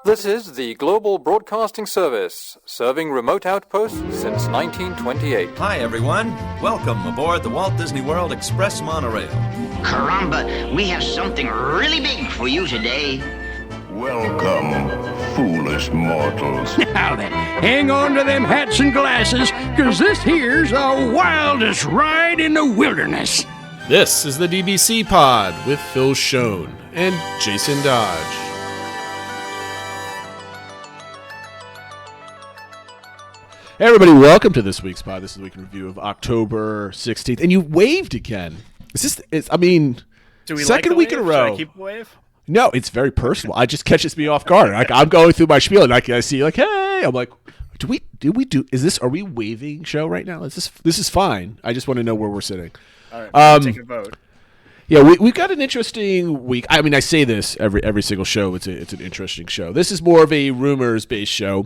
This is the Global Broadcasting Service, serving remote outposts since 1928. Hi, everyone. Welcome aboard the Walt Disney World Express monorail. Caramba, we have something really big for you today. Welcome, foolish mortals. Now then, hang on to them hats and glasses, because this here's the wildest ride in the wilderness. This is the DBC Pod with Phil Schoen and Jason Dodge. Hey everybody, welcome to this week's pod. This is the week in review of October 16th. And you waved again. Do we second week in a row. Should I keep the wave? No, it's very personal. I just catches me off guard. I'm going through my spiel and I see like, hey, I'm like, are we waving show right now? This is fine. I just want to know where we're sitting. All right, take a vote. Yeah, we've got an interesting week. I mean, I say this every single show. It's an interesting show. This is more of a rumors-based show,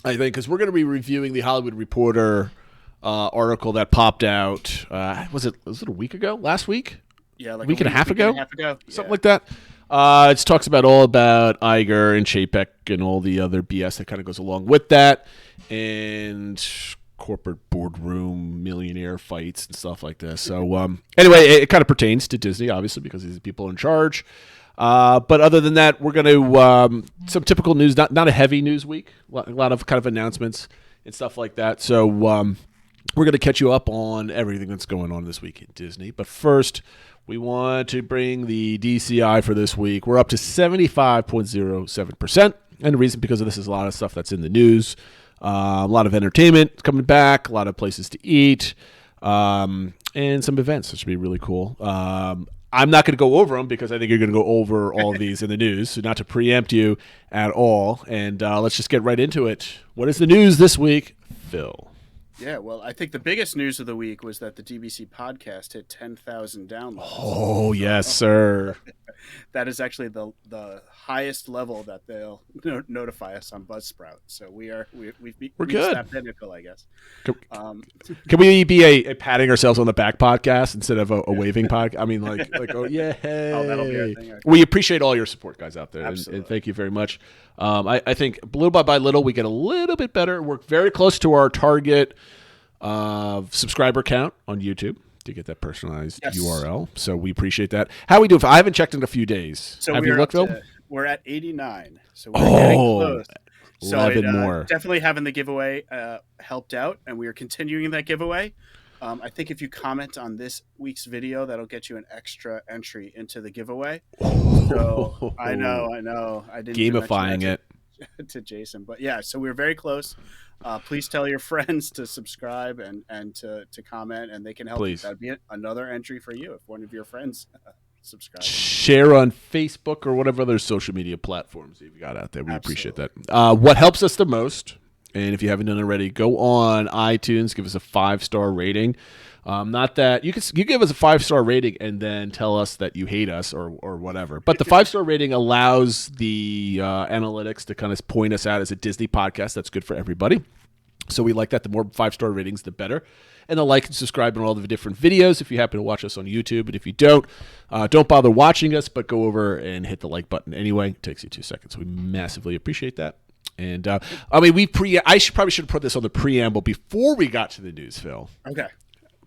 I think, because we're going to be reviewing the Hollywood Reporter article that popped out. Was it a week ago? Last week? Yeah, like a week and a half ago? Yeah. Something like that. It talks all about Iger and Chapek and all the other BS that kind of goes along with that, and corporate boardroom millionaire fights and stuff like this. So anyway, it kind of pertains to Disney, obviously, because these are people in charge. But other than that, we're going to some typical news, not a heavy news week, a lot of kind of announcements and stuff like that. So we're going to catch you up on everything that's going on this week at Disney. But first, we want to bring the DCI for this week. We're up to 75.07%. And the reason because of this is a lot of stuff that's in the news. A lot of entertainment coming back, a lot of places to eat, and some events that should be really cool. I'm not going to go over them because I think you're going to go over all of these in the news, so not to preempt you at all. And let's just get right into it. What is the news this week, Phil? Yeah, well, I think the biggest news of the week was that the DBC podcast hit 10,000 downloads. Oh, yes, sir. That is actually the highest level that they'll notify us on Buzzsprout. So we're good. That pinnacle, I guess. Can we be a patting ourselves on the back podcast instead of a waving podcast? I mean, like oh yeah, oh, that'll be our thing. We appreciate all your support, guys, out there, and thank you very much. I think little by little we get a little bit better. We're very close to our target subscriber count on YouTube to get that personalized URL. So we appreciate that. How we do? I haven't checked in a few days. So have you looked, Phil? We're at 89. So we're getting close. So 11 more. Definitely having the giveaway helped out, and we are continuing that giveaway. I think if you comment on this week's video, that'll get you an extra entry into the giveaway. So I know. I didn't gamifying it to Jason, but yeah. So we're very close. Please tell your friends to subscribe and to comment, and they can help. Please. That'd be another entry for you if one of your friends subscribe. Share on Facebook or whatever other social media platforms you've got out there. We appreciate that. What helps us the most, and if you haven't done it already, go on iTunes, give us a 5-star rating. Not that you give us a 5-star rating and then tell us that you hate us or whatever. But the 5-star rating allows the analytics to kind of point us out as a Disney podcast. That's good for everybody. So we like that. The more 5-star ratings, the better. And the like and subscribe on all the different videos if you happen to watch us on YouTube. And if you don't bother watching us, but go over and hit the like button anyway. It takes you 2 seconds. We massively appreciate that. And I probably should have put this on the preamble before we got to the news, Phil. Okay.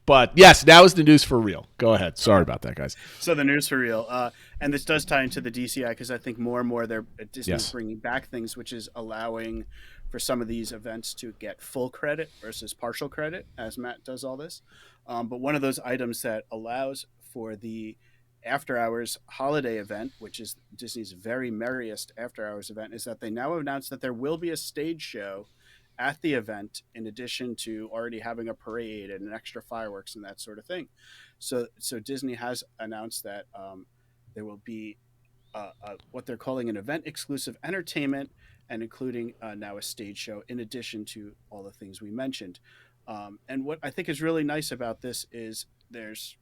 But yes, now is the news for real. Go ahead. Sorry about that, guys. So the news for real, and this does tie into the DCI because I think more and more Disney's bringing back things which is allowing for some of these events to get full credit versus partial credit, as Matt does all this. But one of those items that allows for the After Hours holiday event, which is Disney's very merriest After Hours event, is that they now have announced that there will be a stage show at the event, in addition to already having a parade and an extra fireworks and that sort of thing. So Disney has announced that there will be what they're calling an event-exclusive entertainment, and including now a stage show, in addition to all the things we mentioned. And what I think is really nice about this is there's,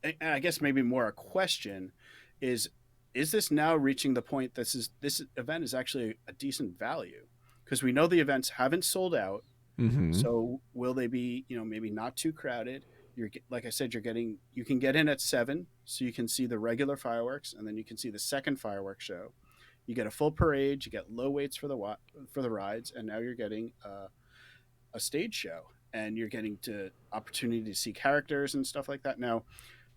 and I guess maybe more a question, is this now reaching the point this event is actually a decent value? Because we know the events haven't sold out. Mm-hmm. So will they be, maybe not too crowded? Like I said, you can get in at 7, so you can see the regular fireworks, and then you can see the second fireworks show. You get a full parade, you get low waits for the rides, and now you're getting a stage show, and you're getting to opportunity to see characters and stuff like that. Now,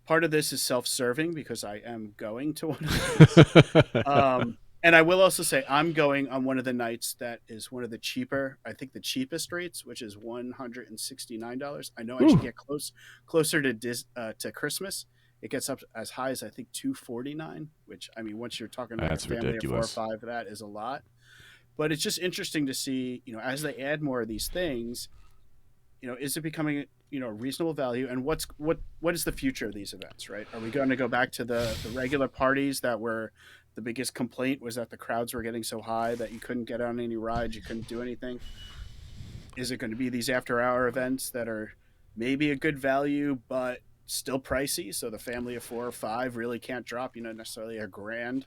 part of this is self-serving because I am going to one of these. And I will also say I'm going on one of the nights that is one of the cheaper, I think the cheapest rates, which is $169. I know I should get closer to Christmas. It gets up as high as I think $249, which I mean, once you're talking about a family ridiculous. of 4 or 5, that is a lot. But it's just interesting to see, as they add more of these things, is it becoming a reasonable value, and what is the future of these events, right? Are we going to go back to the regular parties that were the biggest complaint was that the crowds were getting so high that you couldn't get on any rides, you couldn't do anything? Is it going to be these after-hour events that are maybe a good value but still pricey, so the family of 4 or 5 really can't drop necessarily $1,000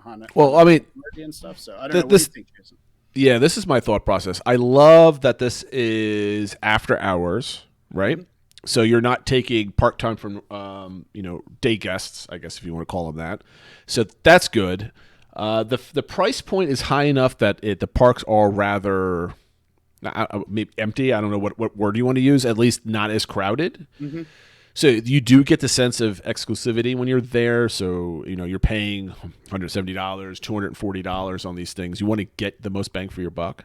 on it? Well, I mean, and stuff. So I don't know. What do you think, Jason? Yeah, this is my thought process. I love that this is after hours, right? Mm-hmm. So you're not taking park time from, day guests, I guess if you want to call them that. So that's good. The price point is high enough that the parks are rather maybe empty. I don't know what word you want to use. At least not as crowded. Mm-hmm. So you do get the sense of exclusivity when you're there. So, you're paying $170, $240 on these things. You want to get the most bang for your buck.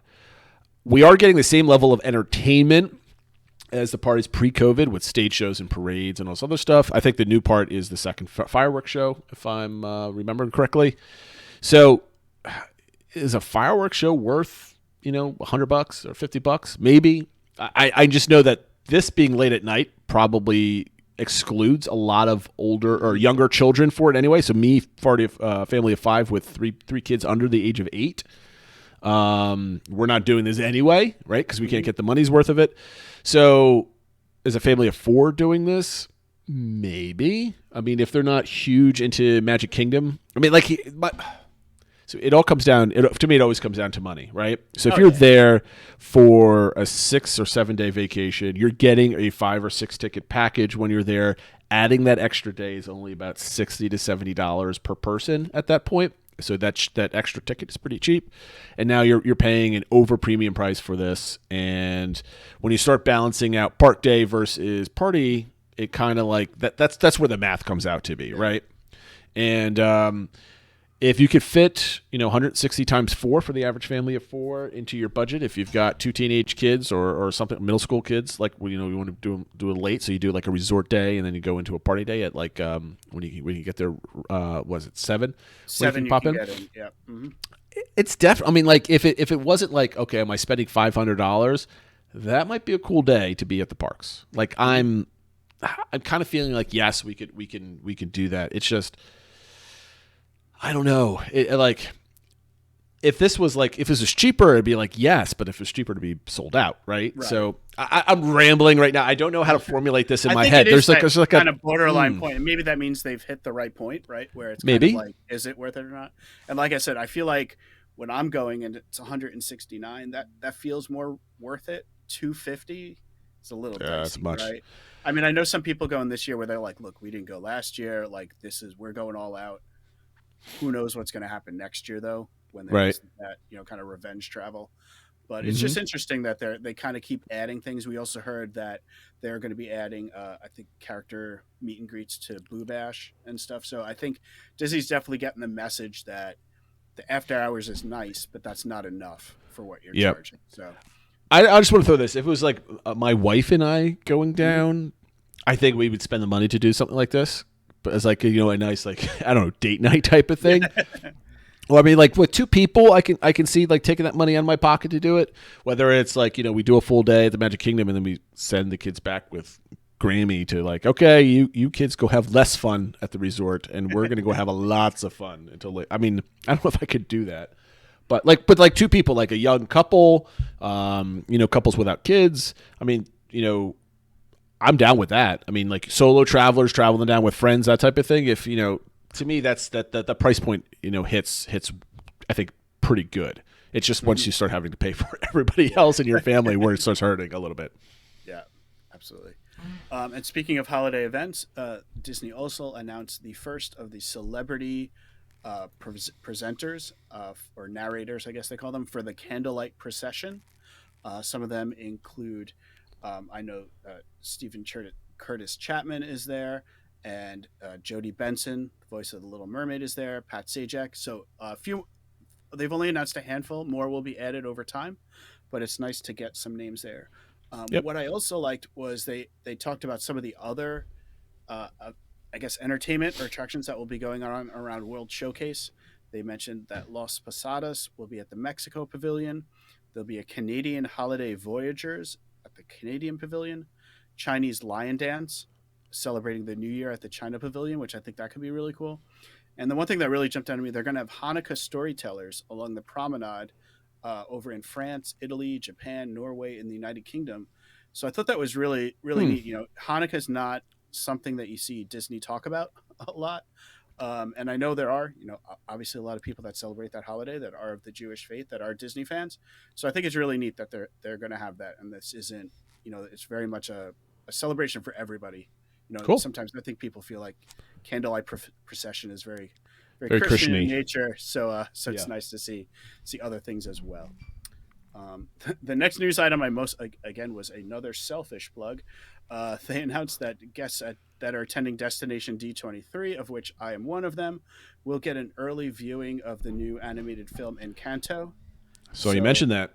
We are getting the same level of entertainment as the parties pre-COVID with stage shows and parades and all this other stuff. I think the new part is the second fireworks show, if I'm remembering correctly. So is a fireworks show worth, $100 or $50? Maybe. I just know that this being late at night probably excludes a lot of older or younger children for it anyway. So me, family of 5 with three kids under the age of 8. We're not doing this anyway, right? Because we can't get the money's worth of it. So is a family of 4 doing this? Maybe. I mean, if they're not huge into Magic Kingdom, I mean, so it all comes down. To me, it always comes down to money, right? So if you're there for a 6 or 7 day vacation, you're getting a 5 or 6 ticket package when you're there. Adding that extra day is only about $60 to $70 per person at that point. So that extra ticket is pretty cheap, and now you're paying an over premium price for this. And when you start balancing out park day versus party, it kind of like that's where the math comes out to be, right? And if you could fit, 160 times 4 for the average family of 4 into your budget, if you've got 2 teenage kids or something, middle school kids, like you want to do it late, so you do like a resort day and then you go into a party day at like when you get there, was it 7? 7 you pop can in? Get in. Yeah. Mm-hmm. It's definitely. I mean, like if it wasn't like, okay, am I spending $500? That might be a cool day to be at the parks. Like I'm kind of feeling like yes, we can do that. It's just. I don't know. If this was cheaper, it'd be like yes, but if it's cheaper to be sold out, right? So I'm rambling right now. I don't know how to formulate this in my head. There's like kind of borderline point, and maybe that means they've hit the right point, right? Where it's kind of like, is it worth it or not? And like I said, I feel like when I'm going and it's 169, that feels more worth it. 250, it's a little dicey, that's much. Right? I mean, I know some people going this year where they're like, look, we didn't go last year. Like we're going all out. Who knows what's going to happen next year, though, when there's that kind of revenge travel. But it's just interesting that they kind of keep adding things. We also heard that they're going to be adding, I think, character meet and greets to Blue Bash and stuff. So I think Disney's definitely getting the message that the after hours is nice, but that's not enough for what you're charging. So I just want to throw this. If it was like my wife and I going down, I think we would spend the money to do something like this. But it's like, a nice, like, I don't know, date night type of thing. Well, I mean, like with 2 people, I can see like taking that money out of my pocket to do it. Whether it's like, we do a full day at the Magic Kingdom and then we send the kids back with Grammy to like, okay, you kids go have less fun at the resort and we're going to go have lots of fun until late. I mean, I don't know if I could do that. But 2 people, like a young couple, couples without kids. I mean, I'm down with that. I mean, like solo travelers traveling down with friends, that type of thing. If to me, that's that price point. Hits. I think pretty good. It's just once you start having to pay for everybody else in your family, where it starts hurting a little bit. Yeah, absolutely. And speaking of holiday events, Disney also announced the first of the celebrity presenters or narrators, I guess they call them, for the Candlelight Procession. Some of them include, I know Stephen Curtis Chapman is there, and Jodie Benson, voice of the Little Mermaid, is there. Pat Sajak. So a few. They've only announced a handful. More will be added over time, but it's nice to get some names there. What I also liked was they talked about some of the other, I guess, entertainment or attractions that will be going on around World Showcase. They mentioned that Los Posadas will be at the Mexico Pavilion. There'll be a Canadian Holiday Voyagers at the Canadian Pavilion, Chinese Lion Dance celebrating the New Year at the China Pavilion, which I think that could be really cool. And the one thing that really jumped out at me, they're going to have Hanukkah storytellers along the promenade over in France, Italy, Japan, Norway, and the United Kingdom. So I thought that was really, really neat. You know, Hanukkah is not something that you see Disney talk about a lot. And I know there are, you know, obviously a lot of people that celebrate that holiday that are of the Jewish faith that are Disney fans. So I think it's really neat that they're going to have that. And this isn't, you know, it's very much a celebration for everybody. You know, sometimes I think people feel like Candlelight Procession is very Christian in nature. So it's nice to see other things as well. The next news item again was another selfish plug. They announced that guests that are attending Destination D23, of which I am one of them, will get an early viewing of the new animated film Encanto. So you mentioned that.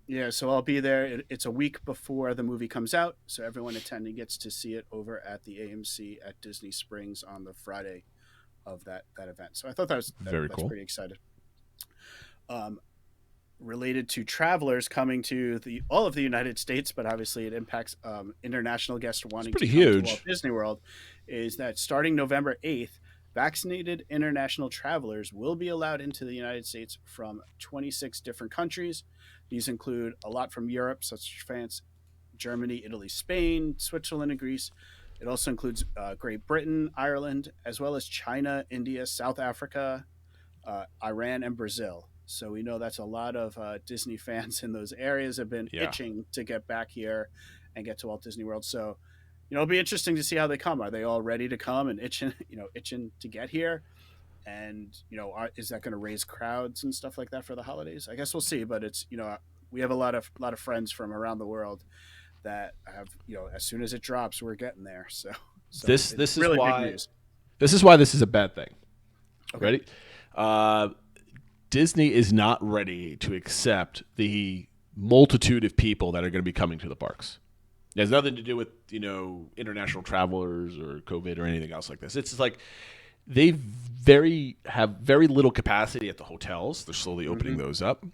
Yeah, so I'll be there. It's a week before the movie comes out, so everyone attending gets to see it over at the AMC at Disney Springs on the Friday of that event. So I thought that's cool. Pretty excited. Related to travelers coming to all of the United States, but obviously it impacts international guests wanting to come to Walt Disney World, is that starting November 8th, vaccinated international travelers will be allowed into the United States from 26 different countries. These include a lot from Europe, such as France, Germany, Italy, Spain, Switzerland, and Greece. It also includes Great Britain, Ireland, as well as China, India, South Africa, Iran, and Brazil. So we know that's a lot of Disney fans in those areas have been itching to get back here and get to Walt Disney World. So, you know, it'll be interesting to see how they come. Are they all ready to come and itching to get here? And, you know, is that going to raise crowds and stuff like that for the holidays? I guess we'll see. But it's, you know, we have a lot of friends from around the world that have, you know, as soon as it drops, we're getting there. So this is really why big news. This is why this is a bad thing. Okay. Ready? Disney is not ready to accept the multitude of people that are going to be coming to the parks. It has nothing to do with, you know, international travelers or COVID or anything else like this. It's just like they have very little capacity at the hotels. They're slowly opening those up.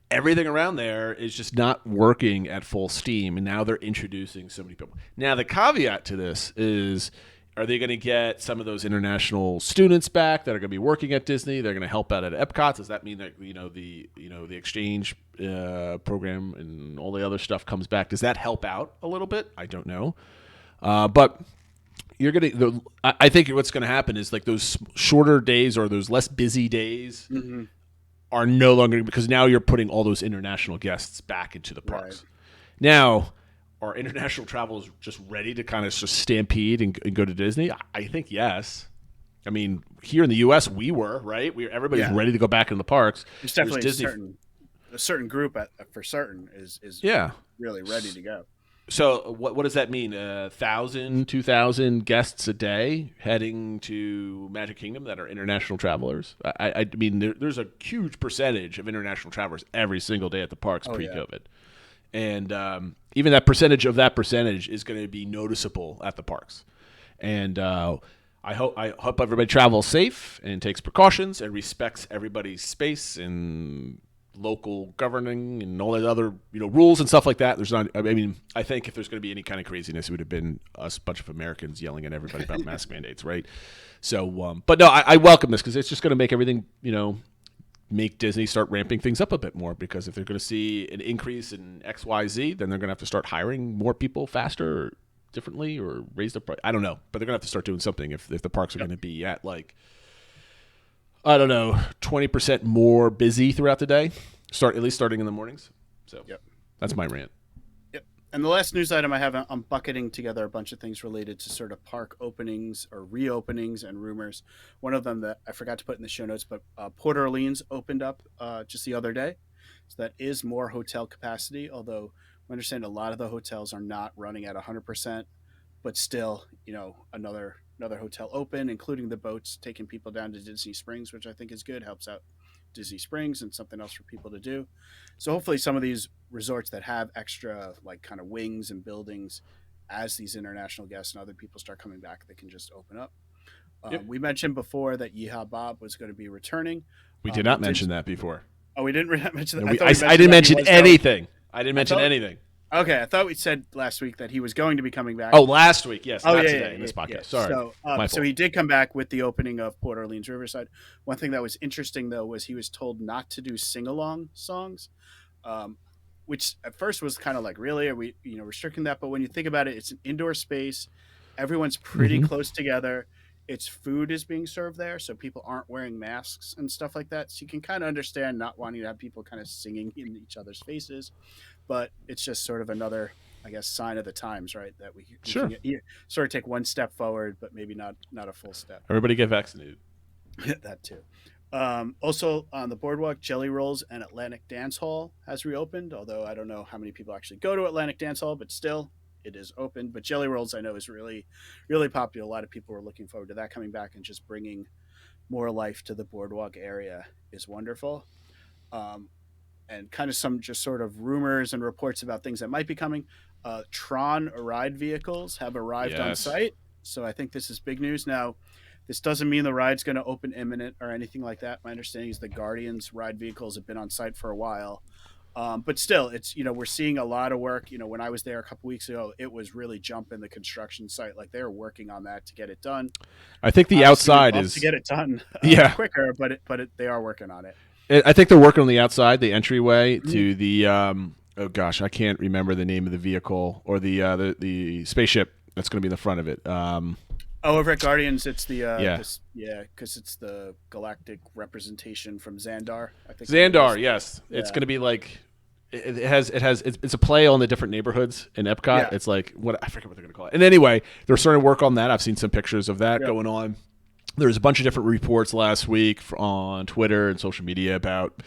Everything around there is just not working at full steam, and now they're introducing so many people. Now, the caveat to this is, are they going to get some of those international students back that are going to be working at Disney? They're going to help out at Epcot. Does that mean that the exchange program and all the other stuff comes back? Does that help out a little bit? I don't know, but you're going to. I think what's going to happen is like those shorter days or those less busy days are no longer, because now you're putting all those international guests back into the parks. Right. Now, are international travelers just ready to kind of just stampede and go to Disney? I think yes. I mean, here in the U.S., we were, right? Everybody's ready to go back in the parks. It's definitely a certain group for certain is really ready to go. So what does that mean? 1,000, 2,000 guests a day heading to Magic Kingdom that are international travelers? I mean, there's a huge percentage of international travelers every single day at the parks pre-COVID. And even that percentage is going to be noticeable at the parks. And I hope everybody travels safe and takes precautions and respects everybody's space and local governing and all that other rules and stuff like that. I think if there's going to be any kind of craziness, it would have been us bunch of Americans yelling at everybody about mask mandates, right? So, but no, I welcome this because it's just going to make everything, make Disney start ramping things up a bit more, because if they're going to see an increase in XYZ, then they're going to have to start hiring more people faster or differently or raise the price. I don't know, but they're going to have to start doing something if the parks are going to be at 20% more busy throughout the day, at least starting in the mornings. So that's my rant. Yep. And the last news item I have, I'm bucketing together a bunch of things related to sort of park openings or reopenings and rumors. One of them that I forgot to put in the show notes, but Port Orleans opened up just the other day. So that is more hotel capacity, although I understand a lot of the hotels are not running at 100%, but still, another hotel open, including the boats taking people down to Disney Springs, which I think is good, helps out Disney Springs and something else for people to do. So hopefully some of these resorts that have extra like kind of wings and buildings, as these international guests and other people start coming back, they can just open up. Yep. We mentioned before that Yeehaw Bob was going to be returning. We did not mention that before. Oh, we didn't mention that. No, I didn't mention anything. I didn't mention anything. Okay, I thought we said last week that he was going to be coming back. Oh, last week, yes. Not today in this podcast. Yeah. Sorry. So he did come back with the opening of Port Orleans Riverside. One thing that was interesting, though, was he was told not to do sing-along songs, which at first was kind of like, really? Are we restricting that? But when you think about it, it's an indoor space. Everyone's pretty close together. Its food is being served there, so people aren't wearing masks and stuff like that. So you can kind of understand not wanting to have people kind of singing in each other's faces. But it's just sort of another, I guess, sign of the times, right? That we can sort of take one step forward, but maybe not a full step. Everybody get vaccinated. That too. Also on the boardwalk, Jelly Rolls and Atlantic Dance Hall has reopened, although I don't know how many people actually go to Atlantic Dance Hall, but still it is open. But Jelly Rolls I know is really, really popular. A lot of people are looking forward to that coming back, and just bringing more life to the boardwalk area is wonderful. And kind of some just sort of rumors and reports about things that might be coming. Tron ride vehicles have arrived on site. So I think this is big news. Now, this doesn't mean the ride's going to open imminent or anything like that. My understanding is the Guardians ride vehicles have been on site for a while. But still, it's, we're seeing a lot of work. When I was there a couple weeks ago, it was really jumping the construction site. Like they were working on that to get it done. I think the outside is to get it done quicker, but they are working on it. I think they're working on the outside, the entryway to the oh gosh, I can't remember the name of the vehicle or the spaceship that's going to be in the front of it. Over at Guardians, it's the because it's the galactic representation from Xandar. I think Xandar, yes, it's going to be like it's a play on the different neighborhoods in Epcot. Yeah. It's like I forget what they're going to call it. And anyway, they're starting to work on that. I've seen some pictures of that going on. There's a bunch of different reports last week on Twitter and social media about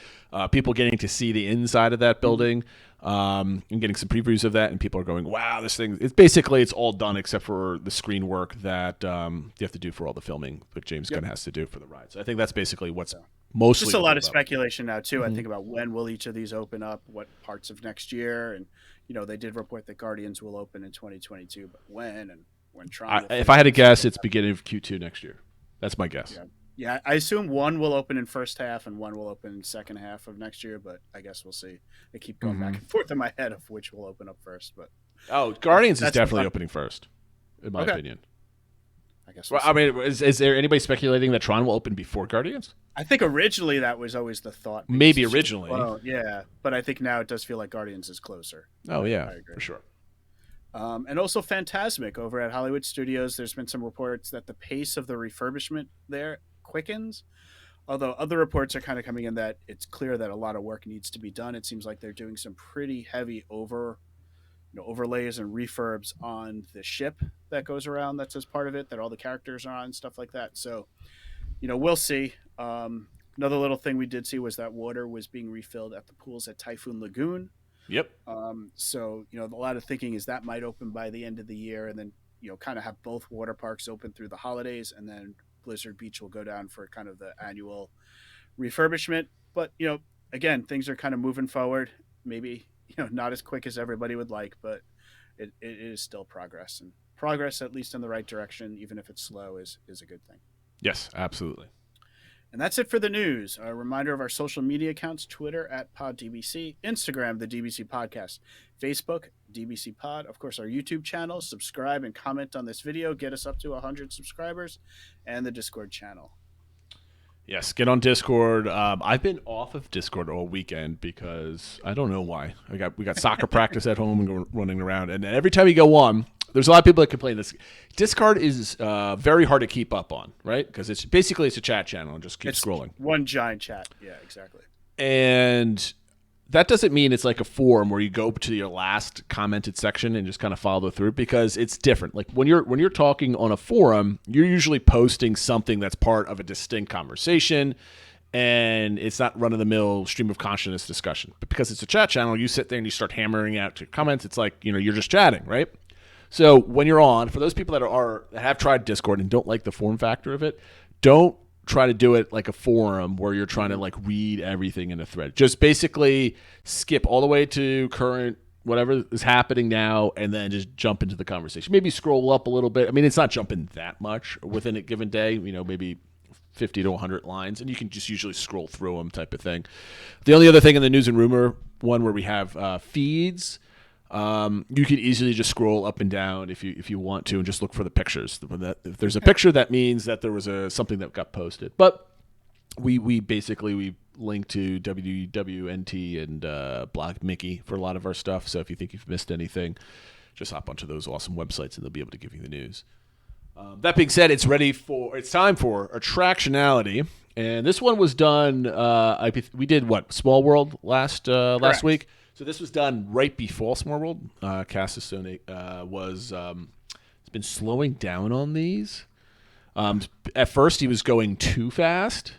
people getting to see the inside of that building and getting some previews of that. And people are going, wow, this thing, it's all done except for the screen work that you have to do for all the filming that James Gunn has to do for the ride. So I think that's basically what's mostly. Just a lot of speculation now, too. I think about when will each of these open up, what parts of next year. And, they did report that Guardians will open in 2022, but when and when Tron. If I had to guess, it's beginning of Q2 next year. That's my guess. Yeah, I assume one will open in first half and one will open in second half of next year, but I guess we'll see. They keep going back and forth in my head of which will open up first. But Guardians is definitely opening first, in my opinion. I guess. Is there anybody speculating that Tron will open before Guardians? I think originally that was always the thought. Maybe originally. Well, yeah, but I think now it does feel like Guardians is closer. Oh yeah, for sure. And also Fantasmic over at Hollywood Studios. There's been some reports that the pace of the refurbishment there quickens, although other reports are kind of coming in that it's clear that a lot of work needs to be done. It seems like they're doing some pretty heavy overlays and refurbs on the ship that goes around that's as part of it, that all the characters are on, stuff like that. So, we'll see. Another little thing we did see was that water was being refilled at the pools at Typhoon Lagoon. Yep. So, a lot of thinking is that might open by the end of the year, and then, kind of have both water parks open through the holidays, and then Blizzard Beach will go down for kind of the annual refurbishment. But, again, things are kind of moving forward. Maybe, not as quick as everybody would like, but it is still progress. And progress, at least in the right direction, even if it's slow, is a good thing. Yes, absolutely. And that's it for the news. A reminder of our social media accounts: Twitter at PodDBC, Instagram, the DBC Podcast, Facebook, DBC Pod, of course, our YouTube channel. Subscribe and comment on this video. Get us up to 100 subscribers, and the Discord channel. Yes, get on Discord. I've been off of Discord all weekend because I don't know why. We got soccer practice at home and we're running around, and every time you go on, there's a lot of people that complain. This Discord is very hard to keep up on, right? Because it's a chat channel and just keep scrolling. One giant chat. Yeah, exactly. And that doesn't mean it's like a forum where you go to your last commented section and just kind of follow through, because it's different. Like when you're talking on a forum, you're usually posting something that's part of a distinct conversation, and it's not run-of-the-mill stream of consciousness discussion. But because it's a chat channel, you sit there and you start hammering out your comments. It's like, you're just chatting, right? So when you're on, for those people that have tried Discord and don't like the form factor of it, don't try to do it like a forum where you're trying to like read everything in a thread. Just basically skip all the way to current whatever is happening now, and then just jump into the conversation. Maybe scroll up a little bit. I mean, it's not jumping that much within a given day, maybe 50 to 100 lines, and you can just usually scroll through them type of thing. The only other thing in the news and rumor one where we have feeds, you could easily just scroll up and down if you want to, and just look for the pictures. If there's a picture, that means that there was something that got posted. But we link to WWNT and Black Mickey for a lot of our stuff. So if you think you've missed anything, just hop onto those awesome websites and they'll be able to give you the news. That being said, it's time for Attractionality, and this one was done. We did Small World last week. So this was done right before Small World. Cassasone has been slowing down on these. At first, he was going too fast.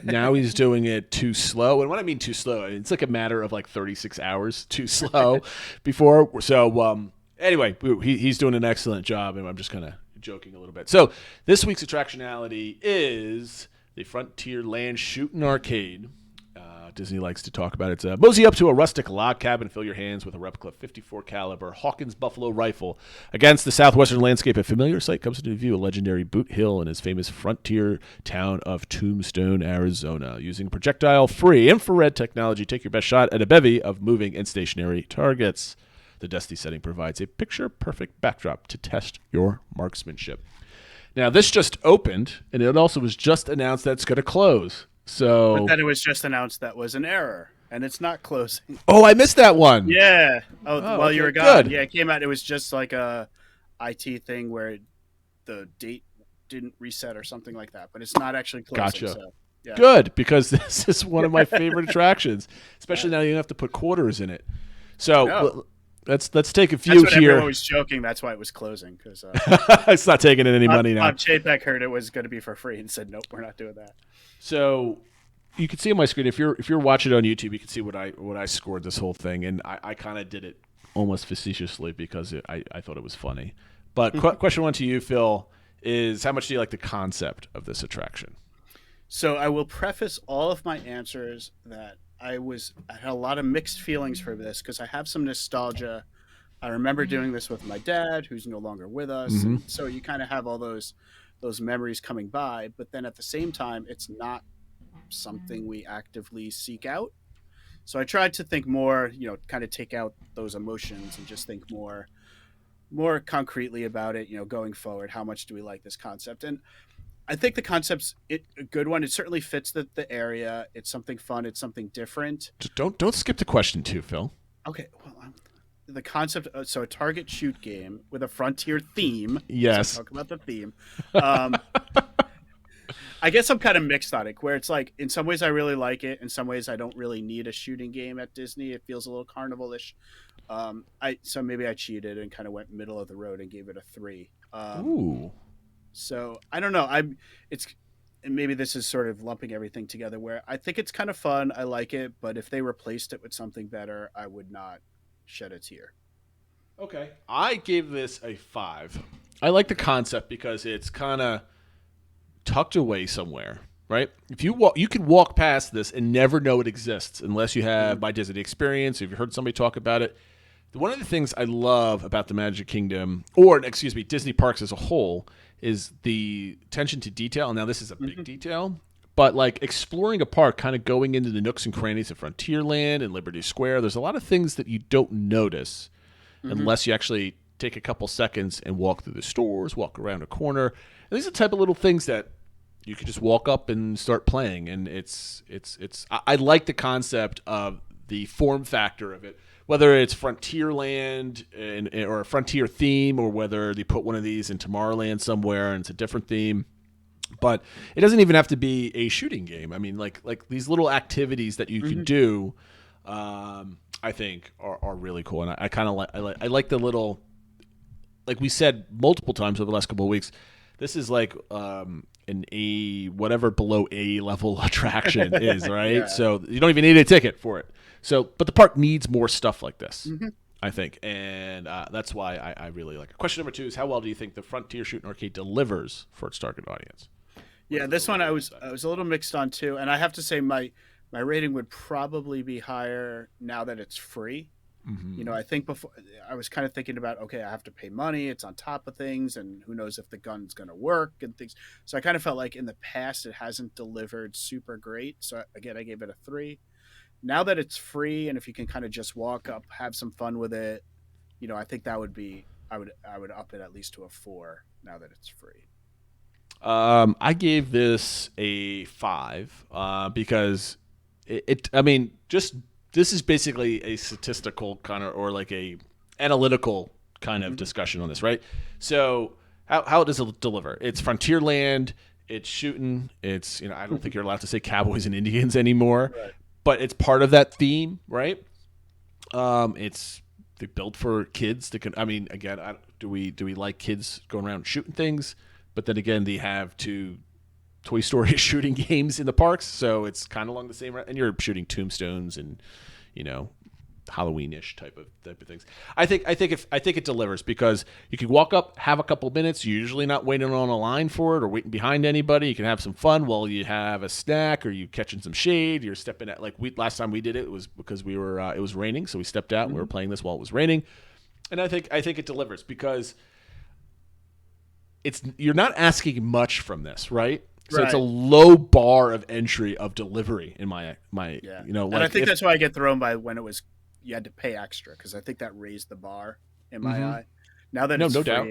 Now he's doing it too slow. And when I mean too slow, it's like a matter of like 36 hours too slow before. So anyway, he's doing an excellent job, and I'm just kind of joking a little bit. So this week's Attractionality is the Frontierland Shootin' Arcade. Disney likes to talk about it. Mosey up to a rustic log cabin, fill your hands with a replica 54 caliber Hawkins Buffalo rifle. Against the southwestern landscape, a familiar sight comes into view: a legendary Boot Hill and his famous frontier town of Tombstone, Arizona. Using projectile-free infrared technology, take your best shot at a bevy of moving and stationary targets. The dusty setting provides a picture-perfect backdrop to test your marksmanship. Now, this just opened, and it also was just announced that it's going to close. But then it was just announced that was an error, and it's not closing. Oh, I missed that one. Yeah. Okay, you were gone. good. Yeah, it came out. It was just like a IT thing where the date didn't reset or something like that, but it's not actually closing. Gotcha. So, yeah. Good, because this is one of my favorite attractions, especially now you don't have to put quarters in it. So let's take a few That's what here. Everyone was joking. That's why it was closing, because it's not taking in any money now. Bob Chapek heard it was going to be for free and said, "Nope, we're not doing that." So you can see on my screen, if you're watching it on YouTube, you can see what I scored this whole thing, and I kind of did it almost facetiously because I thought it was funny. But question one to you, Phil, is how much do you like the concept of this attraction? So I will preface all of my answers that I had a lot of mixed feelings for this, because I have some nostalgia. I remember doing this with my dad, who's no longer with us. Mm-hmm. And so you kind of have all those memories coming by, but then at the same time, it's not something we actively seek out. So I tried to think more, kind of take out those emotions and just think more concretely about it, going forward. How much do we like this concept? And I think the concept's a good one. It certainly fits the area. It's something fun. It's something different. Just don't skip to question two, Phil. Okay. Well, the concept, so a target shoot game with a frontier theme. Yes. So talk about the theme. I guess I'm kind of mixed on it, where it's like, in some ways I really like it. In some ways I don't really need a shooting game at Disney. It feels a little carnival-ish. So maybe I cheated and kind of went middle of the road and gave it a 3. Ooh. So I don't know. Maybe this is sort of lumping everything together, where I think it's kind of fun. I like it, but if they replaced it with something better, I would not shed a tear. Okay. I gave this a 5. I like the concept because it's kind of tucked away somewhere, right? If you can walk past this and never know it exists unless you have My Disney Experience, if you heard somebody talk about it. One of the things I love about the Magic Kingdom, Disney parks as a whole, is the attention to detail. Now, this is a big detail, but like exploring a park, kind of going into the nooks and crannies of Frontierland and Liberty Square, there's a lot of things that you don't notice unless you actually take a couple seconds and walk through the stores, walk around a corner. And these are the type of little things that you could just walk up and start playing. And I like the concept of the form factor of it, whether it's Frontierland or a Frontier theme, or whether they put one of these in Tomorrowland somewhere and it's a different theme. But it doesn't even have to be a shooting game. I mean, like these little activities that you can do I think are really cool, and I kind of I like the little, like we said multiple times over the last couple of weeks. This is like an A, whatever below A level attraction is, right? Yeah. So you don't even need a ticket for it. So, but the park needs more stuff like this, I think, and that's why I really like it. Question number 2 is, how well do you think the Frontier Shooting Arcade delivers for its target audience? Yeah, this one I was a little mixed on too, and I have to say my rating would probably be higher now that it's free. You know, I think before I was kind of thinking about, okay, I have to pay money, it's on top of things, and who knows if the gun's going to work and things. So I kind of felt like in the past it hasn't delivered super great. So again, I gave it a 3. Now that it's free, and if you can kind of just walk up, have some fun with it, you know, I think that would be, I would up it at least to a 4 now that it's free. I gave this a 5 because I mean, just this is basically a statistical kind of, or like a analytical kind of discussion on this, right? So how does it deliver? It's Frontierland, it's shooting, it's, you know, I don't think you're allowed to say cowboys and Indians anymore, but it's part of that theme, right? It's they built for kids that can. I mean, again, do we like kids going around shooting things? But then again, they have 2 Toy Story shooting games in the parks, so it's kind of along the same. And you're shooting tombstones and, you know, Halloween-ish type of things. I think it delivers because you can walk up, have a couple minutes. You're usually not waiting on a line for it or waiting behind anybody. You can have some fun while you have a snack or you catching some shade. You're stepping out. Like last time we did it, it was because we were it was raining, so we stepped out and we were playing this while it was raining. And I think it delivers because you're not asking much from this, right? So it's a low bar of entry of delivery in my you know. Like, and I think that's why I get thrown by when it was you had to pay extra, because I think that raised the bar in my eye. Now that it's free, doubt.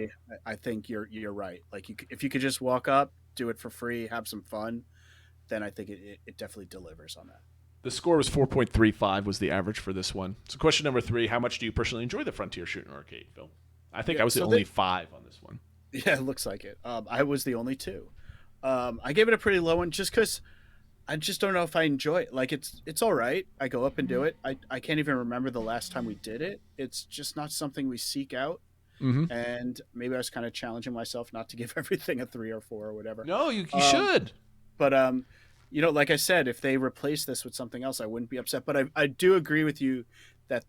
I think you're right. Like if you could just walk up, do it for free, have some fun, then I think it definitely delivers on that. The score was 4.35 was the average for this one. So question number 3, how much do you personally enjoy the Frontier Shooting Arcade, Phil? I think I was the only 5 on this one. Yeah, it looks like it. I was the only 2. I gave it a pretty low one just because I just don't know if I enjoy it. Like it's all right. I go up and do it. I can't even remember the last time we did it. It's just not something we seek out. And maybe I was kind of challenging myself not to give everything a 3 or 4 or whatever. No, you should. But you know, like I said, if they replace this with something else, I wouldn't be upset. But I do agree with you that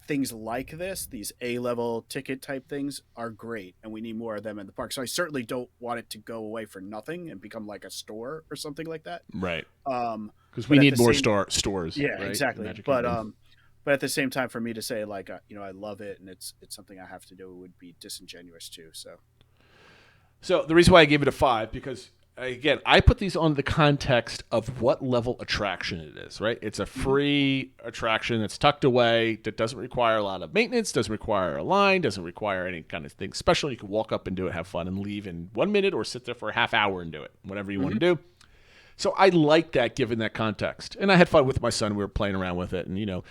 things like this, these A-level ticket type things, are great, and we need more of them in the park. So I certainly don't want it to go away for nothing and become like a store or something like that. Right. Because we need more stores. Yeah, right? exactly. Magic But Kingdom. but at the same time, for me to say like you know, I love it and it's something I have to do, would be disingenuous too. So the reason why I gave it a 5, because again, I put these on the context of what level attraction it is, right? It's a free attraction that's tucked away, that doesn't require a lot of maintenance, doesn't require a line, doesn't require any kind of thing special. You can walk up and do it, have fun, and leave in 1 minute, or sit there for a half hour and do it, whatever you want to do. So I like that, given that context. And I had fun with my son. We were playing around with it, and, you know,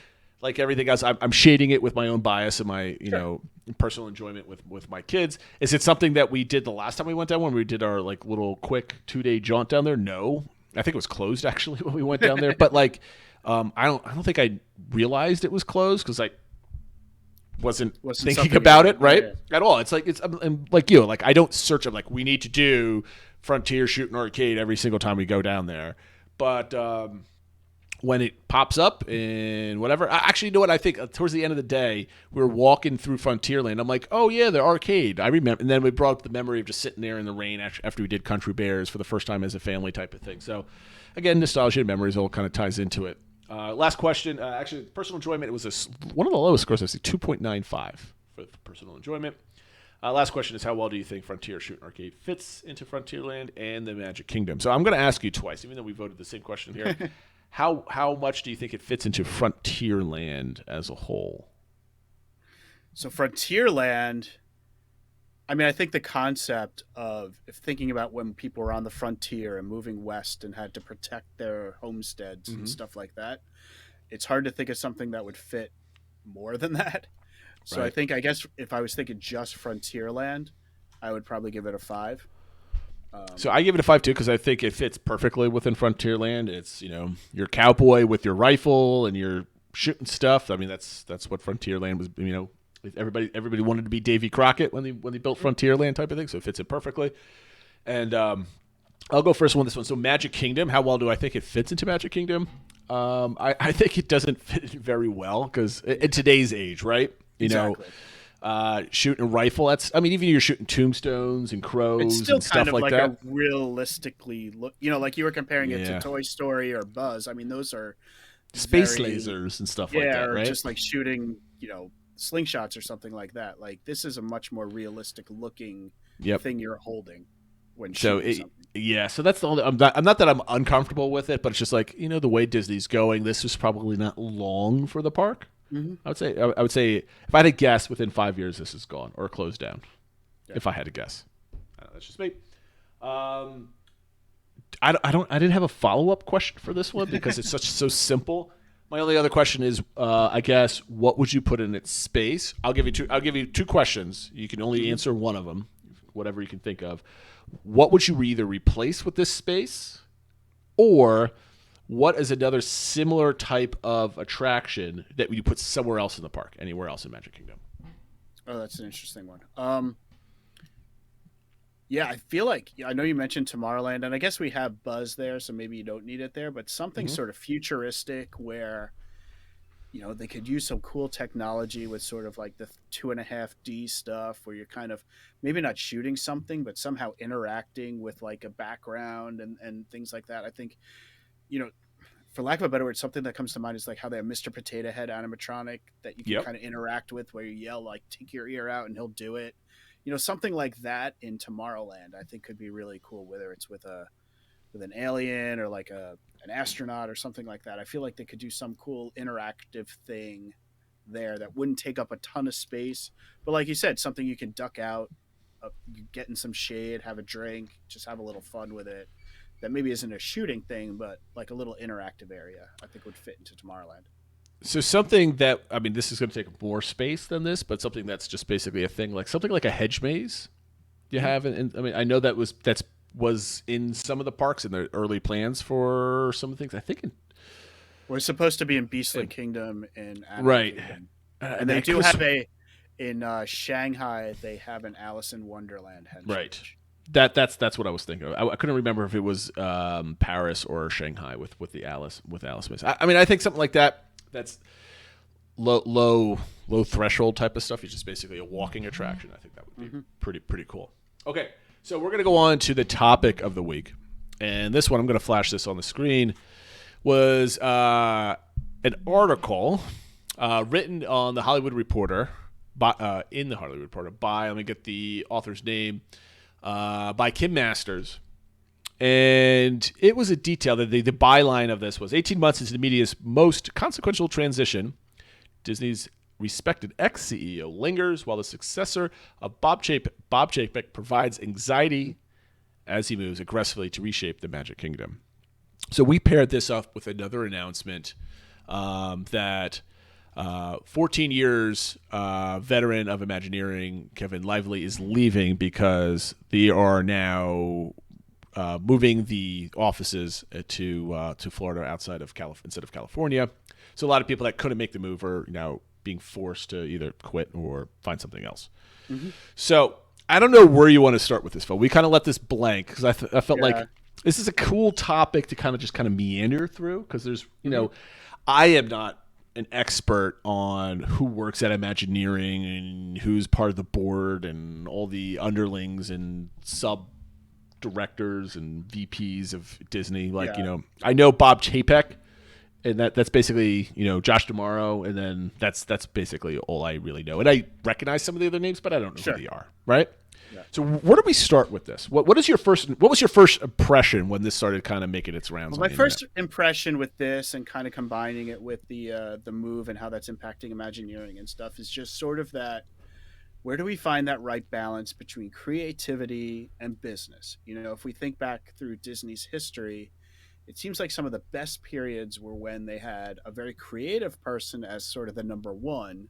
like everything else, I'm shading it with my own bias and my, you know, personal enjoyment with my kids. Is it something that we did the last time we went down, when we did our like little quick 2-day jaunt down there? No, I think it was closed actually when we went down there. But like, I don't think I realized it was closed because I wasn't thinking about it at all. It's like I'm like you, like I don't search. I'm like, we need to do Frontier Shooting Arcade every single time we go down there, but. When it pops up and whatever. Actually, you know what? I think towards the end of the day, we were walking through Frontierland. I'm like, oh, yeah, the arcade. I remember. And then we brought up the memory of just sitting there in the rain after we did Country Bears for the first time as a family type of thing. So, again, nostalgia and memories all kind of ties into it. Last question. Actually, personal enjoyment, it was one of the lowest scores, I see, 2.95 for personal enjoyment. Last question is, how well do you think Frontier Shooting Arcade fits into Frontierland and the Magic Kingdom? So I'm going to ask you twice, even though we voted the same question here. How much do you think it fits into Frontierland as a whole? So Frontierland, I mean, I think the concept of thinking about when people were on the frontier and moving west and had to protect their homesteads and stuff like that, it's hard to think of something that would fit more than that. So I think, I guess if I was thinking just Frontierland, I would probably give it a 5. So I give it a 5 too, because I think it fits perfectly within Frontierland. It's, you know, your cowboy with your rifle and your shooting stuff. I mean, that's what Frontierland was. Everybody wanted to be Davy Crockett when they built Frontierland type of thing. So it fits it perfectly. And I'll go first on this one. So Magic Kingdom, how well do I think it fits into Magic Kingdom? I think it doesn't fit very well because in today's age, right? Exactly. Shooting a rifle. Even you're shooting tombstones and crows It's still and stuff kind of like that. a realistically look, like you were comparing it to Toy Story or Buzz. I mean, those are space lasers and stuff like that, or right? just like shooting, slingshots or something like that. Like this is a much more realistic looking thing you're holding when shooting something. So that's the only. I'm not that I'm uncomfortable with it, but it's just like the way Disney's going. This was probably not long for the park. Mm-hmm. I would say if I had to guess, within 5 years this is gone or closed down. Yeah. If I had to guess, that's just me. I didn't have a follow-up question for this one because it's so simple. My only other question is, I guess, what would you put in its space? I'll give you two questions. You can only answer one of them, whatever you can think of. What would you either replace with this space, or what is another similar type of attraction that you put somewhere else in the park, anywhere else in Magic Kingdom? Oh, that's an interesting one. Yeah, I feel like I know you mentioned Tomorrowland, and I guess we have Buzz there, so maybe you don't need it there. But something sort of futuristic where, they could use some cool technology with sort of like the 2.5D stuff, where you're kind of maybe not shooting something, but somehow interacting with like a background and things like that. I think, for lack of a better word, something that comes to mind is like how they have Mr. Potato Head animatronic that you can kind of interact with, where you yell like "take your ear out" and he'll do it. Something like that in Tomorrowland, I think could be really cool, whether it's with an alien or like an astronaut or something like that. I feel like they could do some cool interactive thing there that wouldn't take up a ton of space. But like you said, something you can duck out, get in some shade, have a drink, just have a little fun with it. That maybe isn't a shooting thing, but like a little interactive area, I think would fit into Tomorrowland. So something that, this is going to take more space than this, but something that's just basically a thing, like something like a hedge maze you have. And I know that was in some of the parks in the early plans for some of the things. I think we're supposed to be in Beastly Kingdom in Animal right. Kingdom. And they do have in Shanghai, they have an Alice in Wonderland hedge maze. Right. That's what I was thinking of. I couldn't remember if it was Paris or Shanghai with the Alice maze. I think something like that. That's low threshold type of stuff. It's just basically a walking attraction. I think that would be pretty cool. Okay, so we're gonna go on to the topic of the week, and this one I'm gonna flash this on the screen. Was an article written on the Hollywood Reporter by let me get the author's name, by Kim Masters. And it was a detail that the byline of this was 18 months into the media's most consequential transition, Disney's respected ex-CEO lingers while the successor of Bob Chapek provides anxiety as he moves aggressively to reshape the Magic Kingdom. So we paired this up with another announcement that 14 years veteran of Imagineering, Kevin Lively, is leaving because they are now moving the offices to Florida instead of California. So a lot of people that couldn't make the move are now being forced to either quit or find something else. Mm-hmm. So I don't know where you want to start with this, Phil. We kind of let this blank because I felt like this is a cool topic to kind of meander through because there's, I am not an expert on who works at Imagineering and who's part of the board and all the underlings and sub directors and VPs of Disney. I know Bob Chapek, and that's basically, Josh D'Amaro, and then that's basically all I really know. And I recognize some of the other names, but I don't know who they are, right? Yeah. So where do we start with this? What was your first impression when this started kind of making its rounds? Well, my first impression with this and kind of combining it with the move and how that's impacting Imagineering and stuff is just sort of that, where do we find that right balance between creativity and business? If we think back through Disney's history, it seems like some of the best periods were when they had a very creative person as sort of the number one,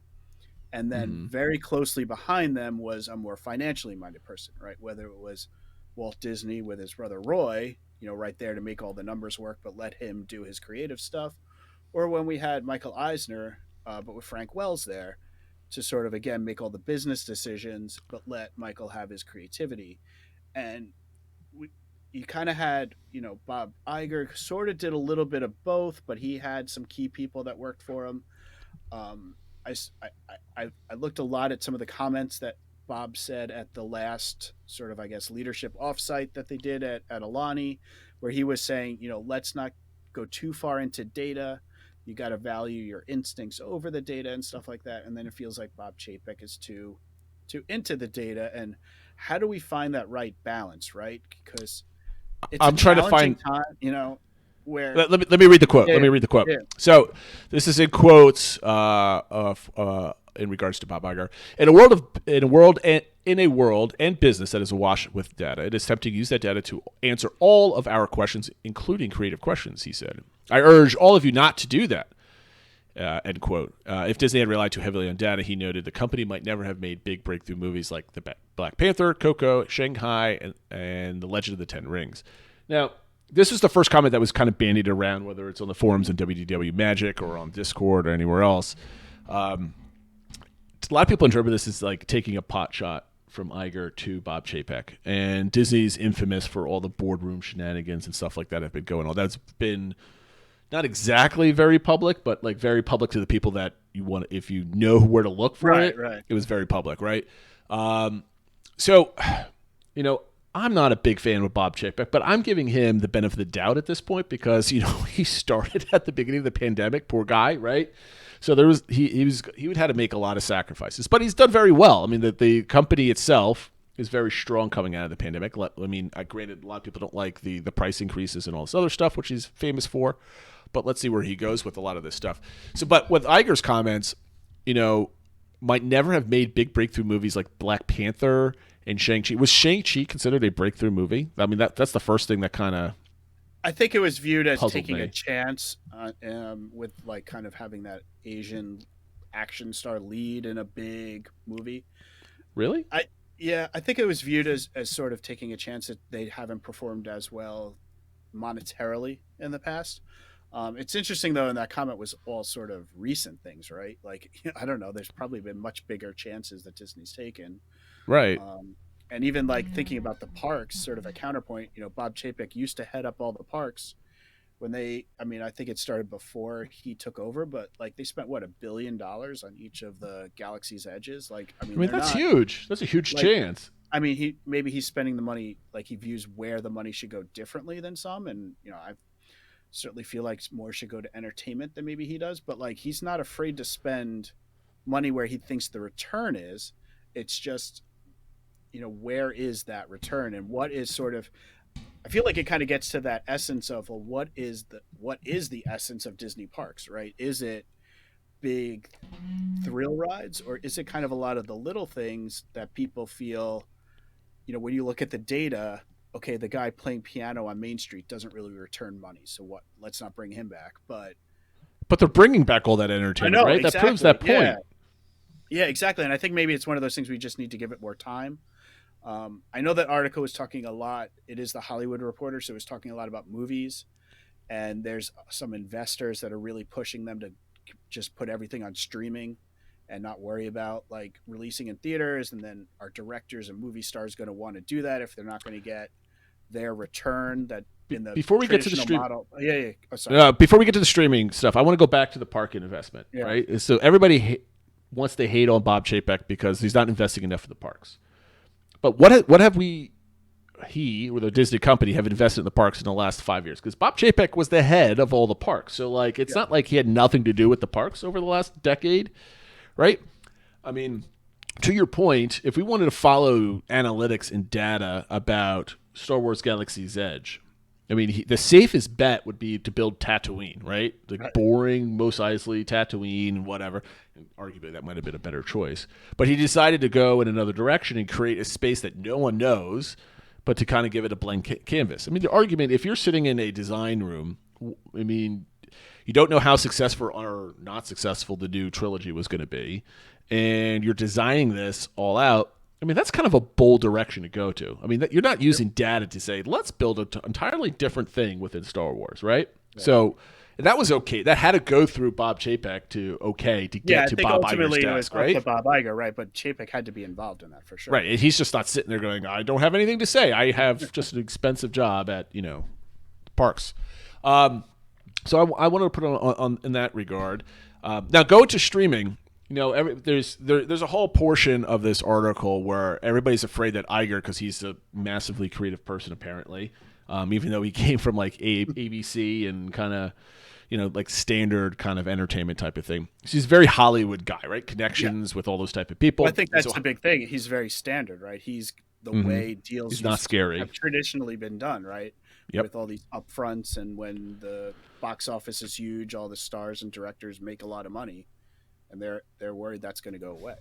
and then very closely behind them was a more financially minded person, right? Whether it was Walt Disney with his brother Roy, right there to make all the numbers work, but let him do his creative stuff, or when we had Michael Eisner, but with Frank Wells there, to sort of again make all the business decisions, but let Michael have his creativity. And you kind of had, Bob Iger sort of did a little bit of both, but he had some key people that worked for him. Um, I looked a lot at some of the comments that Bob said at the last sort of, I guess, leadership offsite that they did at Alani, where he was saying, let's not go too far into data. You got to value your instincts over the data and stuff like that. And then it feels like Bob Chapek is too into the data. And how do we find that right balance, right? Because I'm trying to find time, where let me read the quote. Let me read the quote. Yeah. So this is in quotes in regards to Bob Iger. In a world and business that is awash with data, it is tempting to use that data to answer all of our questions, including creative questions, he said. I urge all of you not to do that. End quote. If Disney had relied too heavily on data, he noted the company might never have made big breakthrough movies like The Black Panther, Coco, Shanghai, and The Legend of the Ten Rings. Now, this is the first comment that was kind of bandied around, whether it's on the forums in WDW Magic or on Discord or anywhere else. A lot of people interpret this as like taking a pot shot from Iger to Bob Chapek. And Disney's infamous for all the boardroom shenanigans and stuff like that have been going on. That's been not exactly very public, but like very public to the people that you want. If you know where to look for it, it was very public, right? So, I'm not a big fan of Bob Chapek, but I'm giving him the benefit of the doubt at this point because he started at the beginning of the pandemic, poor guy, right? So he would have to make a lot of sacrifices, but he's done very well. I mean, the company itself is very strong coming out of the pandemic. I mean, granted, a lot of people don't like the price increases and all this other stuff, which he's famous for, but let's see where he goes with a lot of this stuff. So, but with Iger's comments, might never have made big breakthrough movies like Black Panther and Shang-Chi. Was Shang-Chi considered a breakthrough movie? I mean, that's the first thing that kind of I think it was viewed as taking me. A chance with like kind of having that Asian action star lead in a big movie. Really? I think it was viewed as sort of taking a chance that they haven't performed as well monetarily in the past. It's interesting though, and that comment was all sort of recent things, right? Like, I don't know, there's probably been much bigger chances that Disney's taken. Right. And even like thinking about the parks, sort of a counterpoint, Bob Chapek used to head up all the parks when I think it started before he took over, but like they spent $1 billion on each of the Galaxy's Edges. Like, I mean that's huge. That's a huge chance. I mean, he's spending the money, like he views where the money should go differently than some. And, I certainly feel like more should go to entertainment than maybe he does, but like, he's not afraid to spend money where he thinks the return is. It's just, where is that return, and what is sort of, I feel like it kind of gets to that essence of, well, what is the essence of Disney parks, right? Is it big thrill rides, or is it kind of a lot of the little things that people feel, when you look at the data, okay, the guy playing piano on Main Street doesn't really return money, so what? Let's not bring him back. But they're bringing back all that entertainment, right? Exactly. That proves that point. Yeah, exactly. And I think maybe it's one of those things we just need to give it more time. I know that article was talking a lot. It is the Hollywood Reporter, so it was talking a lot about movies. And there's some investors that are really pushing them to just put everything on streaming and not worry about like releasing in theaters. And then our directors and movie stars going to want to do that if they're not going to get their return that in the before we get to the stream model. Yeah. Oh, sorry. Before we get to the streaming stuff, I want to go back to the park investment, right? So everybody wants to hate on Bob Chapek because he's not investing enough in the parks. But what have he or the Disney company have invested in the parks in the last 5 years? Because Bob Chapek was the head of all the parks. So like it's not like he had nothing to do with the parks over the last decade, right? I mean, to your point, if we wanted to follow analytics and data about Star Wars Galaxy's Edge, I mean, the safest bet would be to build Tatooine, right? Like boring, Mos Eisley, Tatooine, whatever. And arguably, that might have been a better choice. But he decided to go in another direction and create a space that no one knows, but to kind of give it a blank canvas. I mean, the argument, if you're sitting in a design room, I mean, you don't know how successful or not successful the new trilogy was going to be, and you're designing this all out, I mean, that's kind of a bold direction to go to. I mean, you're not using data to say, let's build an entirely different thing within Star Wars, right? So And that was okay. That had to go through Bob Chapek to get to Bob Iger's desk, right? It was up to Bob Iger, right? But Chapek had to be involved in that for sure. Right. And he's just not sitting there going, I don't have anything to say. I have just an expensive job at, parks. So I wanted to put on in that regard. Now go to streaming. There's a whole portion of this article where everybody's afraid that Iger, because he's a massively creative person apparently, even though he came from like ABC and kind of, like standard kind of entertainment type of thing. He's a very Hollywood guy, right? Connections with all those type of people. Well, I think that's the big thing. He's very standard, right? He's the way deals he's not scary. Have traditionally been done, right? Yep. With all these upfronts, and when the box office is huge, all the stars and directors make a lot of money, and they're worried that's going to go away.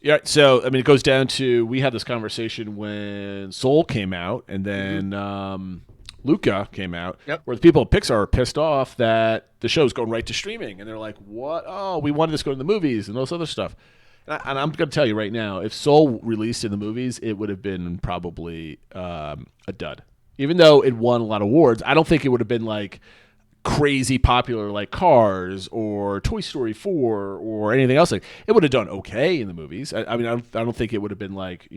Yeah, so it goes down to, we had this conversation when Soul came out, and then Luca came out, where the people at Pixar are pissed off that the show's going right to streaming, and they're like, "What? Oh, we wanted this to go to the movies and all this other stuff." And I'm going to tell you right now, if Soul released in the movies, it would have been probably a dud. Even though it won a lot of awards, I don't think it would have been like crazy popular like Cars or Toy Story 4 or anything else. Like, it would have done okay in the movies. I don't think it would have been like,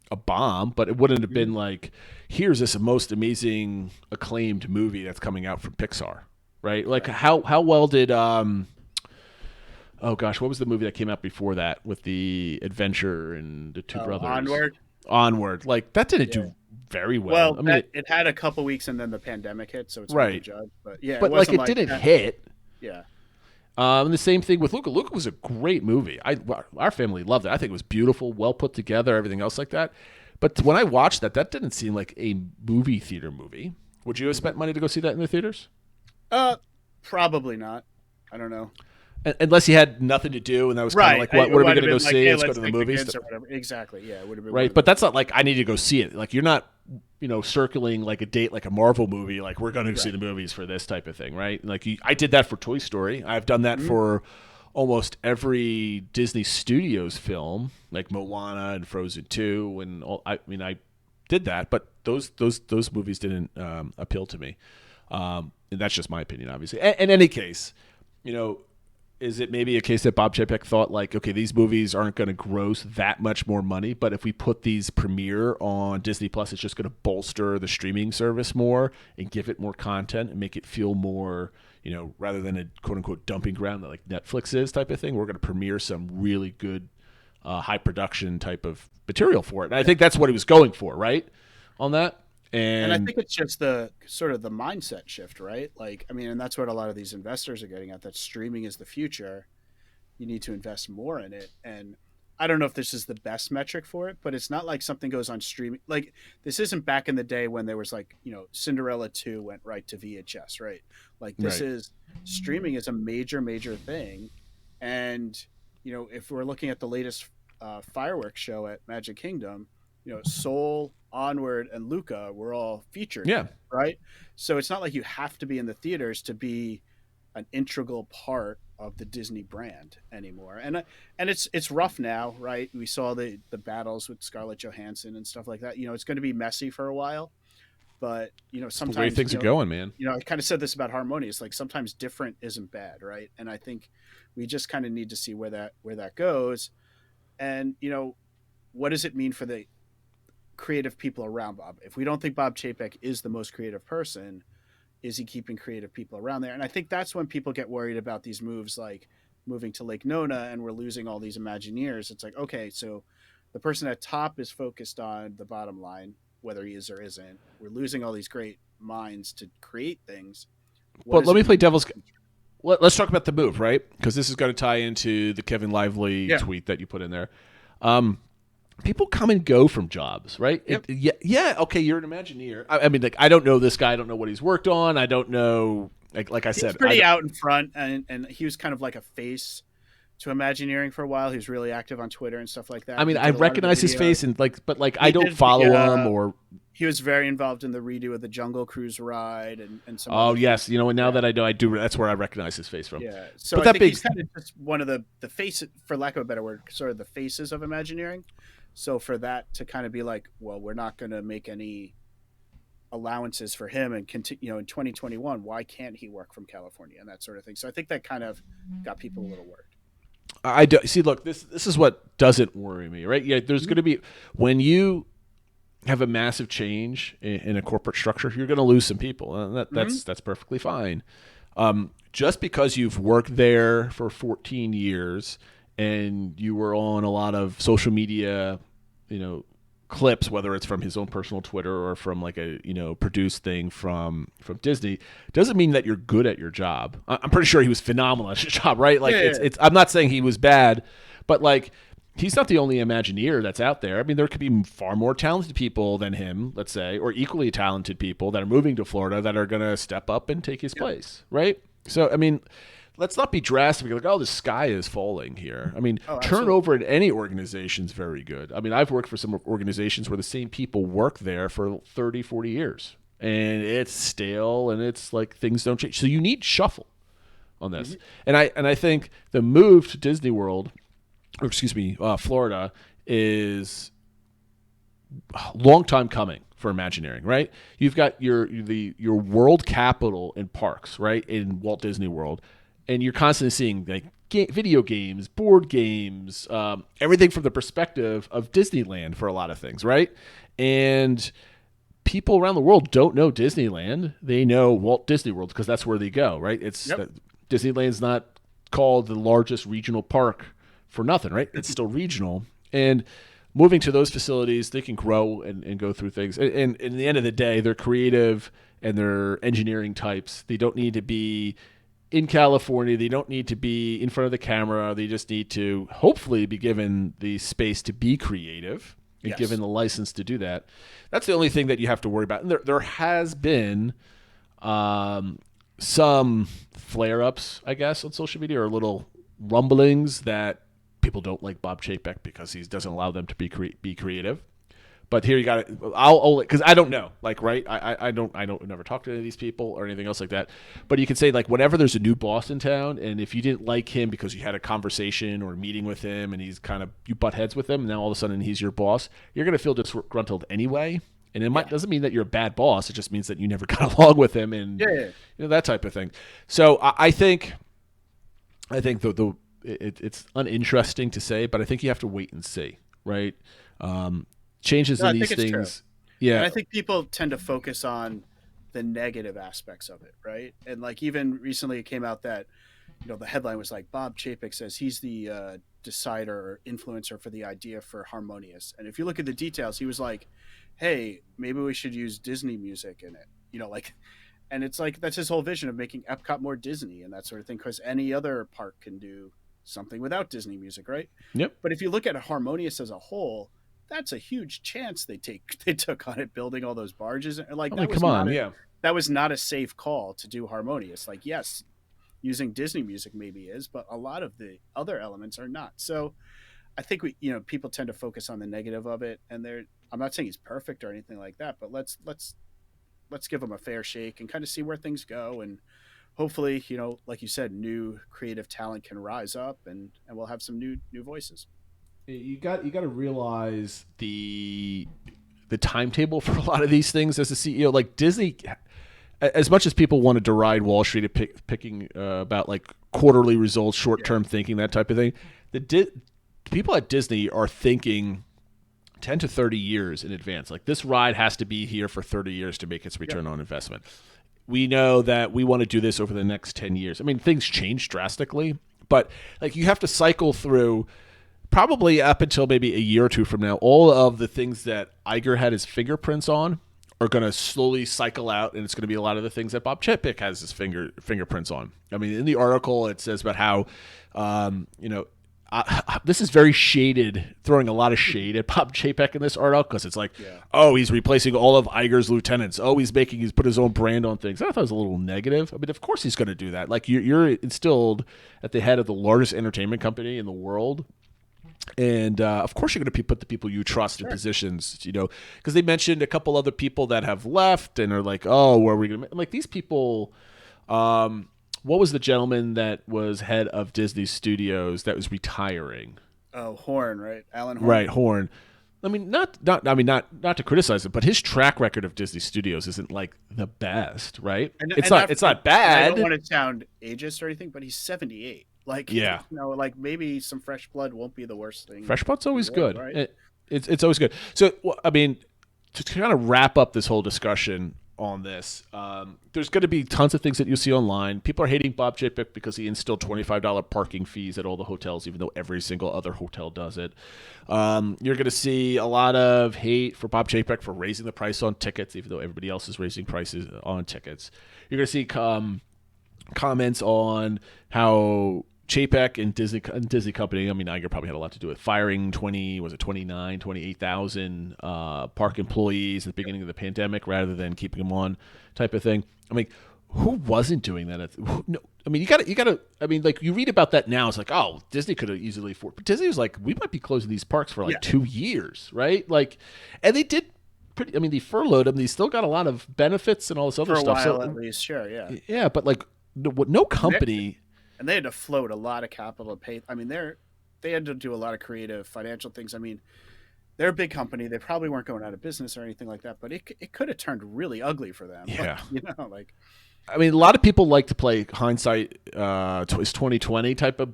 a bomb, but it wouldn't have been like, here's this most amazing acclaimed movie that's coming out from Pixar, right? Like how well did oh gosh, what was the movie that came out before that with the adventure and the two brothers? Onward. Like, that didn't do very well. Well, it had a couple weeks and then the pandemic hit, so it's hard to judge. But yeah, it didn't hit. Yeah. And the same thing with Luca. Luca was a great movie. Our family loved it. I think it was beautiful, well put together, everything else like that. But when I watched that didn't seem like a movie theater movie. Would you have spent money to go see that in the theaters? Probably not. I don't know. Unless you had nothing to do, and that was kind of like, what are we going to go see? Let's go to the movies. Or whatever. Exactly. Yeah, it would have been right. But that's not like I need to go see it. Like, you're not, circling like a date, like a Marvel movie. Like, we're going to see the movies for this type of thing, right? Like, I did that for Toy Story. I've done that for almost every Disney Studios film, like Moana and Frozen 2, and all. I did that, but those movies didn't appeal to me. And that's just my opinion, obviously. In any case, is it maybe a case that Bob Chapek thought, like, okay, these movies aren't going to gross that much more money, but if we put these premiere on Disney Plus, it's just going to bolster the streaming service more and give it more content and make it feel more, rather than a quote-unquote dumping ground that like Netflix is type of thing, we're going to premiere some really good high production type of material for it. And I think that's what he was going for, right, on that. And I think it's just the sort of the mindset shift, right? Like, and that's what a lot of these investors are getting at, that streaming is the future. You need to invest more in it. And I don't know if this is the best metric for it, but it's not like something goes on streaming. Like, this isn't back in the day when there was like, Cinderella 2 went right to VHS, right? Like, this is streaming is a major, major thing. And, if we're looking at the latest fireworks show at Magic Kingdom, Soul, Onward, and Luca were all featured. Yeah. Right. So it's not like you have to be in the theaters to be an integral part of the Disney brand anymore. And it's rough now, right? We saw the battles with Scarlett Johansson and stuff like that. It's going to be messy for a while, but sometimes the way things are going, man. I kind of said this about Harmonious, like sometimes different isn't bad, right? And I think we just kind of need to see where that goes. And what does it mean for the creative people around Bob? If we don't think Bob Chapek is the most creative person, is he keeping creative people around there? And I think that's when people get worried about these moves, like moving to Lake Nona and we're losing all these Imagineers. It's like, okay, so the person at top is focused on the bottom line, whether he is or isn't. We're losing all these great minds to create things. But let me play devil's. Let's talk about the move, right? Because this is going to tie into the Kevin Lively tweet that you put in there. People come and go from jobs, right? Yep. Okay, you're an Imagineer. I don't know this guy. I don't know what he's worked on. I don't know. Like I said, he's pretty out in front, and he was kind of like a face to Imagineering for a while. He was really active on Twitter and stuff like that. I recognize his face, and I don't follow him or. He was very involved in the redo of the Jungle Cruise ride and some. Oh yes, and now that I know, I do. That's where I recognize his face from. Yeah, so I think he's kind of just one of the faces, for lack of a better word, sort of the faces of Imagineering. So for that to kind of be like, well, we're not going to make any allowances for him and continue, in 2021, why can't he work from California and that sort of thing. So I think that kind of got people a little worried. I do see. Look, this is what doesn't worry me, right? Yeah, there's going to be, when you have a massive change in a corporate structure, you're going to lose some people, and that's perfectly fine. Just because you've worked there for 14 years and you were on a lot of social media, clips, whether it's from his own personal Twitter or from like a produced thing from Disney, doesn't mean that you're good at your job. I'm pretty sure he was phenomenal at his job, right? Like it's I'm not saying he was bad, but like he's not the only Imagineer that's out there. I mean, there could be far more talented people than him, let's say, or equally talented people that are moving to Florida that are going to step up and take his place, right? So, I mean, let's not be drastic. Like, oh, the sky is falling here. I mean, turnover in any organization is very good. I mean, I've worked for some organizations where the same people work there for 30, 40 years. And it's stale, and it's like things don't change. So you need shuffle on this. And I think the move to Disney World, or excuse me, Florida, is a long time coming for Imagineering, right? You've got your world capital in parks, right, in Walt Disney World. And you're constantly seeing like video games, board games, everything from the perspective of Disneyland for a lot of things, right? And people around the world don't know Disneyland. They know Walt Disney World because that's where they go, right? Disneyland's not called the largest regional park for nothing, right? It's still regional. And moving to those facilities, they can grow and go through things. And in the end of the day, they're creative and they're engineering types. They don't need to be in California. They don't need to be in front of the camera. They just need to hopefully be given the space to be creative and given the license to do that. That's the only thing that you have to worry about. And there has been some flare-ups, I guess, on social media, or little rumblings that people don't like Bob Chapek because he doesn't allow them to be creative. But here you got it. I'll because I don't know, like, right? I don't never talk to any of these people or anything else like that. But you can say, like, whenever there's a new boss in town, and if you didn't like him because you had a conversation or a meeting with him, and he's kind of, you butt heads with him, and now all of a sudden he's your boss, you're gonna feel disgruntled anyway. And it doesn't mean that you're a bad boss. It just means that you never got along with him, and that type of thing. So I think it's uninteresting to say, but I think you have to wait and see, right? Changes in these things. Yeah. And I think people tend to focus on the negative aspects of it, right? And like even recently it came out that, the headline was like, Bob Chapek says he's the decider or influencer for the idea for Harmonious. And if you look at the details, he was like, hey, maybe we should use Disney music in it. And it's like, that's his whole vision of making Epcot more Disney and that sort of thing, because any other park can do something without Disney music, right? Yep. But if you look at Harmonious as a whole, that's a huge chance they took on it, building all those barges. Like, that was not a safe call to do Harmonious. Like, yes, using Disney music maybe is, but a lot of the other elements are not. So I think people tend to focus on the negative of it, and I'm not saying he's perfect or anything like that, but let's give him a fair shake and kind of see where things go, and hopefully, like you said, new creative talent can rise up, and we'll have some new voices. You got to realize the timetable for a lot of these things as a CEO. Like Disney, as much as people want to deride Wall Street at picking about like quarterly results, short-term thinking, that type of thing, the people at Disney are thinking 10 to 30 years in advance. Like, this ride has to be here for 30 years to make its return on investment. We know that we want to do this over the next 10 years. I mean, things change drastically, but like you have to cycle through probably up until maybe a year or two from now, all of the things that Iger had his fingerprints on are going to slowly cycle out, and it's going to be a lot of the things that Bob Chapek has his fingerprints on. I mean, in the article, it says about how, this is very shaded, throwing a lot of shade at Bob Chapek in this article, because it's like, oh, he's replacing all of Iger's lieutenants. Oh, he's put his own brand on things. I thought it was a little negative. I mean, of course he's going to do that. Like, you're instilled at the head of the largest entertainment company in the world. And of course, you're going to put the people you trust in positions, because they mentioned a couple other people that have left and are like, oh, where are we going to? Like, these people, what was the gentleman that was head of Disney Studios that was retiring? Oh, Horn, right? Alan Horn. Right, Horn. I mean, not to criticize it, but his track record of Disney Studios isn't like the best, right? It's not bad. I don't want to sound ageist or anything, but he's 78. Like, yeah, like maybe some fresh blood won't be the worst thing. Fresh blood's always good. Right? It's always good. So, I mean, to kind of wrap up this whole discussion on this, there's going to be tons of things that you'll see online. People are hating Bob Chapek because he instilled $25 parking fees at all the hotels, even though every single other hotel does it. You're going to see a lot of hate for Bob Chapek for raising the price on tickets, even though everybody else is raising prices on tickets. You're going to see comments on how Chapek and Disney Company, I mean, Iger probably had a lot to do with firing 28,000 park employees at the beginning of the pandemic rather than keeping them on type of thing. I mean, who wasn't doing that? No, I mean, you got to, I mean, like you read about that now, it's like, oh, Disney could have easily afforded, but Disney was like, we might be closing these parks for like 2 years, right? Like, and they did they furloughed them. They still got a lot of benefits and all this other stuff. For a while, at least, sure, yeah. Yeah, but like, no company... And they had to float a lot of capital to pay. I mean, they had to do a lot of creative financial things. I mean, they're a big company. They probably weren't going out of business or anything like that, but it could have turned really ugly for them. Yeah. Like, I mean, a lot of people like to play hindsight is 2020 type of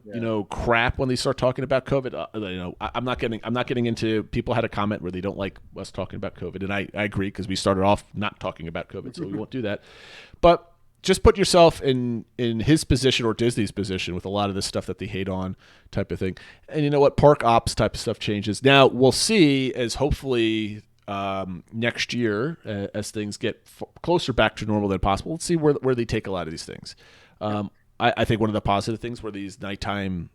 crap when they start talking about COVID. I'm not getting into. People had a comment where they don't like us talking about COVID, and I agree because we started off not talking about COVID, so we won't do that. But just put yourself in his position or Disney's position with a lot of this stuff that they hate on type of thing. And you know what? Park ops type of stuff changes. Now, we'll see as hopefully next year, as things get closer back to normal than possible, let's see where they take a lot of these things. I think one of the positive things were these nighttime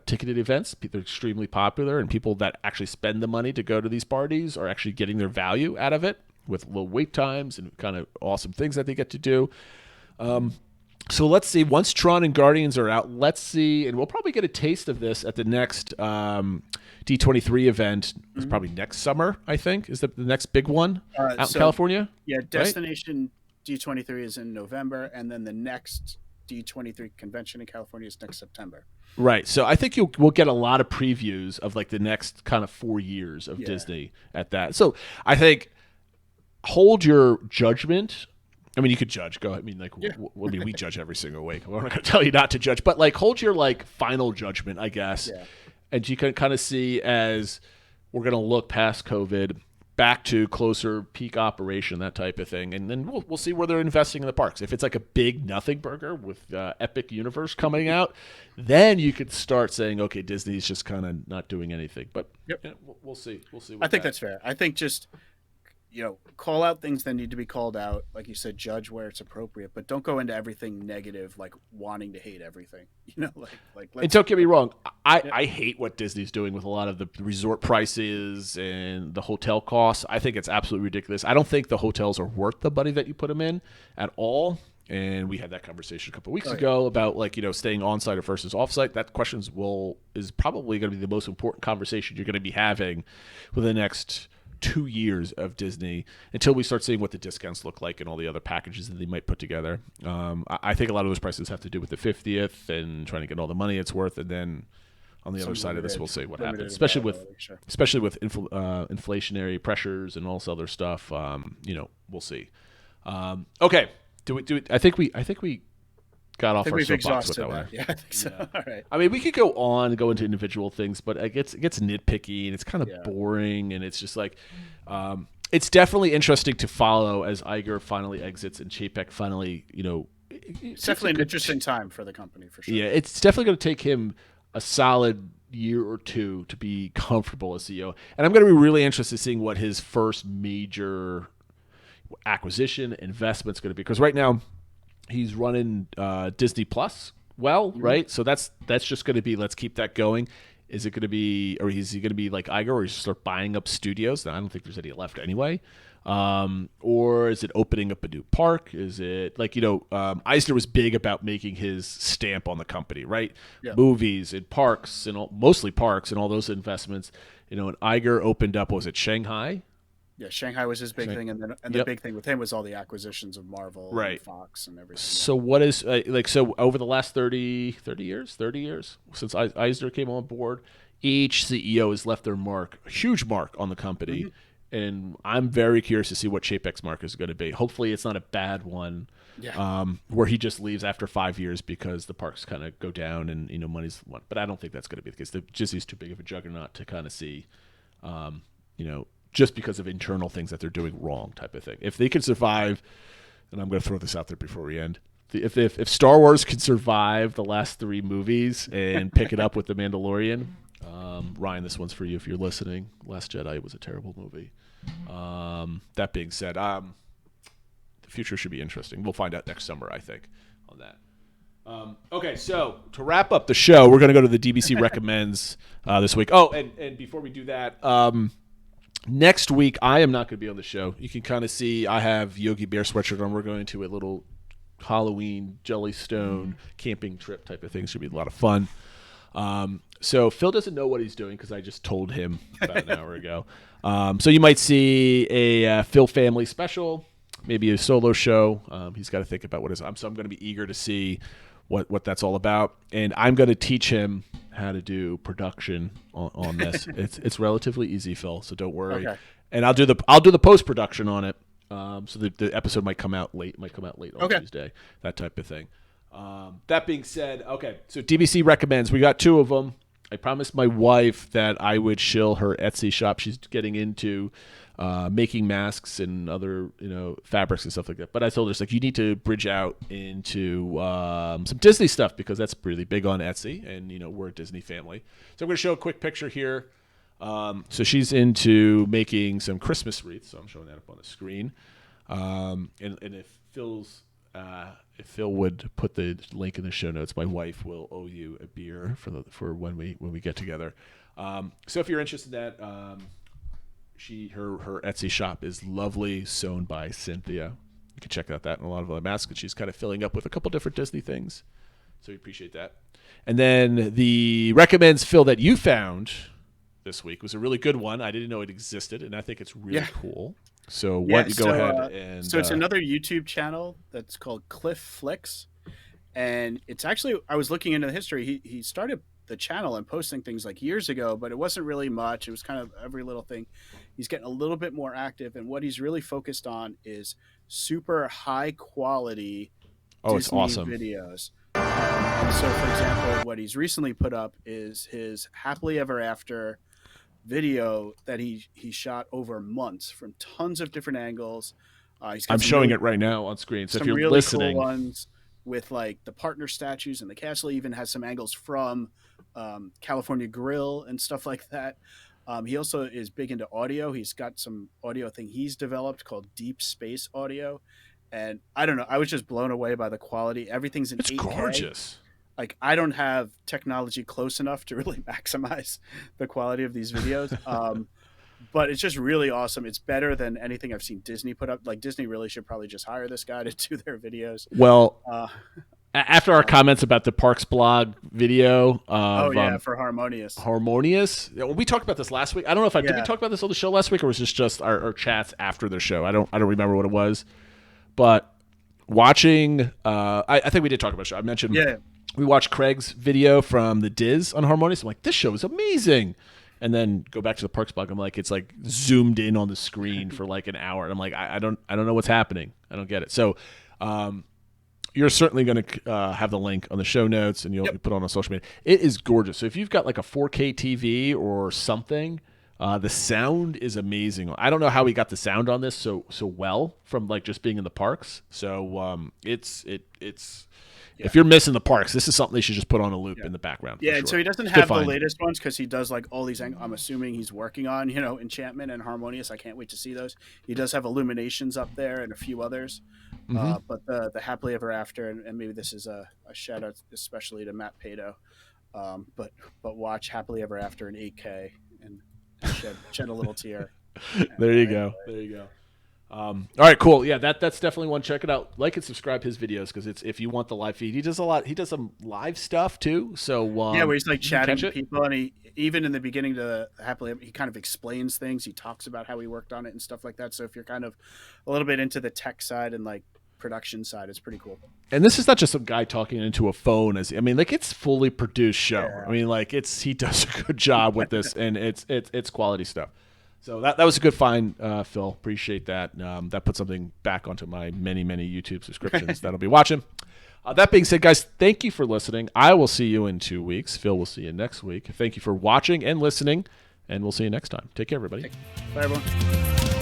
ticketed events. They're extremely popular, and people that actually spend the money to go to these parties are actually getting their value out of it with low wait times and kind of awesome things that they get to do. So let's see. Once Tron and Guardians are out, let's see, and we'll probably get a taste of this at the next D23 event. It's probably next summer, I think, is the next big one out in California. Yeah, Destination D23 is in November, and then the next D23 convention in California is next September. Right. So I think we'll get a lot of previews of like the next kind of 4 years of Disney at that. So I think hold your judgment. I mean, you could judge. Go ahead. I mean, like, we judge every single week. We're not going to tell you not to judge, but like, hold your like final judgment, I guess. Yeah. And you can kind of see as we're going to look past COVID back to closer peak operation, that type of thing, and then we'll see where they're investing in the parks. If it's like a big nothing burger with Epic Universe coming out, then you could start saying, okay, Disney's just kind of not doing anything. But we'll see. We'll see. I think that's fair. I think just. Call out things that need to be called out. Like you said, judge where it's appropriate, but don't go into everything negative, like wanting to hate everything. And don't get me wrong, I hate what Disney's doing with a lot of the resort prices and the hotel costs. I think it's absolutely ridiculous. I don't think the hotels are worth the money that you put them in at all. And we had that conversation a couple of weeks ago about staying on site or versus off site. That is probably going to be the most important conversation you're going to be having for the next 2 years of Disney until we start seeing what the discounts look like and all the other packages that they might put together. I think a lot of those prices have to do with the 50th and trying to get all the money it's worth. And then on the other side of this, we'll see what happens, especially with inflationary pressures and all this other stuff. We'll see. Okay. Do it. I think we got off our soapbox with that one. Yeah, I think so. Yeah. All right. I mean, we could go on and go into individual things, but it gets nitpicky and it's kind of boring, and it's just like it's definitely interesting to follow as Iger finally exits and Chapek finally, it's definitely an interesting time for the company for sure. Yeah, it's definitely going to take him a solid year or two to be comfortable as CEO, and I'm going to be really interested in seeing what his first major acquisition investment is going to be, because right now he's running Disney Plus right? So that's just going to be, let's keep that going. Is it going to be, or is he going to be like Iger, or is he start buying up studios? Now, I don't think there's any left anyway. Or is it opening up a new park? Is it like, Eisner was big about making his stamp on the company, right? Yeah. Movies and parks and mostly parks and all those investments. And Iger opened up, was it Shanghai? Yeah, Shanghai was his big thing, and the big thing with him was all the acquisitions of Marvel, and Fox, and everything. So what is so over the last 30 years since Eisner came on board, each CEO has left their mark, a huge mark on the company. And I'm very curious to see what Chapek's mark is going to be. Hopefully it's not a bad one, where he just leaves after 5 years because the parks kind of go down and, money's one. But I don't think that's going to be the case. Disney's too big of a juggernaut to kind of see, just because of internal things that they're doing wrong type of thing. If they can survive, and I'm going to throw this out there before we end, if Star Wars could survive the last 3 movies and pick it up with The Mandalorian, Ryan, this one's for you if you're listening. Last Jedi was a terrible movie. That being said, the future should be interesting. We'll find out next summer, I think, on that. Okay, so to wrap up the show, we're going to go to the DBC Recommends this week. Oh, and before we do that, next week I am not going to be on the show. You can kind of see I have Yogi Bear sweatshirt on. We're going to a little Halloween Jellystone camping trip type of thing. Should be a lot of fun. So Phil doesn't know what he's doing because I just told him about an hour ago. So you might see a Phil family special, maybe a solo show. He's got to think about what it is. So I'm going to be eager to see what that's all about, and I'm going to teach him how to do production on this. It's relatively easy, Phil. So don't worry. Okay. And I'll do the post production on it. So the episode might come out late. On Tuesday. That type of thing. That being said, okay, so DBC Recommends. We got 2 of them. I promised my wife that I would shill her Etsy shop. She's getting into making masks and other fabrics and stuff like that. But I told her, you need to bridge out into some Disney stuff because that's really big on Etsy, and we're a Disney family. So I'm going to show a quick picture here. So she's into making some Christmas wreaths. So I'm showing that up on the screen. And if Phil would put the link in the show notes, my wife will owe you a beer for when we get together. So if you're interested in that, her Etsy shop is Lovely Sewn by Cynthia. You can check out that and a lot of other masks that she's kind of filling up with a couple different Disney things. So we appreciate that. And then the Recommends, Phil, that you found this week was a really good one. I didn't know it existed, and I think it's really cool. So why don't you go ahead and... So it's another YouTube channel that's called Cliff Flicks. And it's actually, I was looking into the history. He started the channel and posting things like years ago, but it wasn't really much. It was kind of every little thing. He's getting a little bit more active, and what he's really focused on is super high quality Disney videos. And so, for example, what he's recently put up is his Happily Ever After video that he shot over months from tons of different angles. I'm showing it right now on screen. So if you're really listening, cool ones with like the partner statues in the castle. He even has some angles from California Grill and stuff like that. He also is big into audio. He's got some audio thing he's developed called Deep Space Audio. And I don't know, I was just blown away by the quality. Everything's in 8K. It's gorgeous. Like, I don't have technology close enough to really maximize the quality of these videos. But it's just really awesome. It's better than anything I've seen Disney put up. Like, Disney really should probably just hire this guy to do their videos. Well, after our comments about the Parks blog video for Harmonious. We talked about this last week. I don't know if did we talk about this on the show last week, or was this just our chats after the show? I don't remember what it was. But watching, I think we did talk about the show. I mentioned we watched Craig's video from the Diz on Harmonious. I'm like, this show is amazing. And then go back to the Parks blog. I'm like, it's like zoomed in on the screen for like an hour. And I'm like, I don't know what's happening. I don't get it. So you're certainly going to have the link on the show notes, and you'll put it on social media. It is gorgeous. So if you've got like a 4K TV or something, the sound is amazing. I don't know how he got the sound on this so well from like just being in the parks. So it's if you're missing the parks, this is something they should just put on a loop in the background. Yeah, and so he doesn't have the latest ones because he does like all these. I'm assuming he's working on Enchantment and Harmonious. I can't wait to see those. He does have Illuminations up there and a few others. But the Happily Ever After, and maybe this is a shout out especially to Matt Pato. But watch Happily Ever After in 8K and shed a little tear. There you go. All right, cool. Yeah, that's definitely one. Check it out. Like and subscribe his videos because it's if you want the live feed. He does a lot. He does some live stuff too. So where he's like chatting to people, and he even in the beginning to Happily, he kind of explains things. He talks about how he worked on it and stuff like that. So if you're kind of a little bit into the tech side and like production side is pretty cool. And this is not just some guy talking into a phone. It's fully produced show. Yeah. He does a good job with this, and it's quality stuff. So that was a good find, Phil. Appreciate that. That put something back onto my many YouTube subscriptions that I'll be watching. That being said, guys, thank you for listening. I will see you in 2 weeks. Phil will see you next week. Thank you for watching and listening, and we'll see you next time. Take care, everybody. Bye, everyone.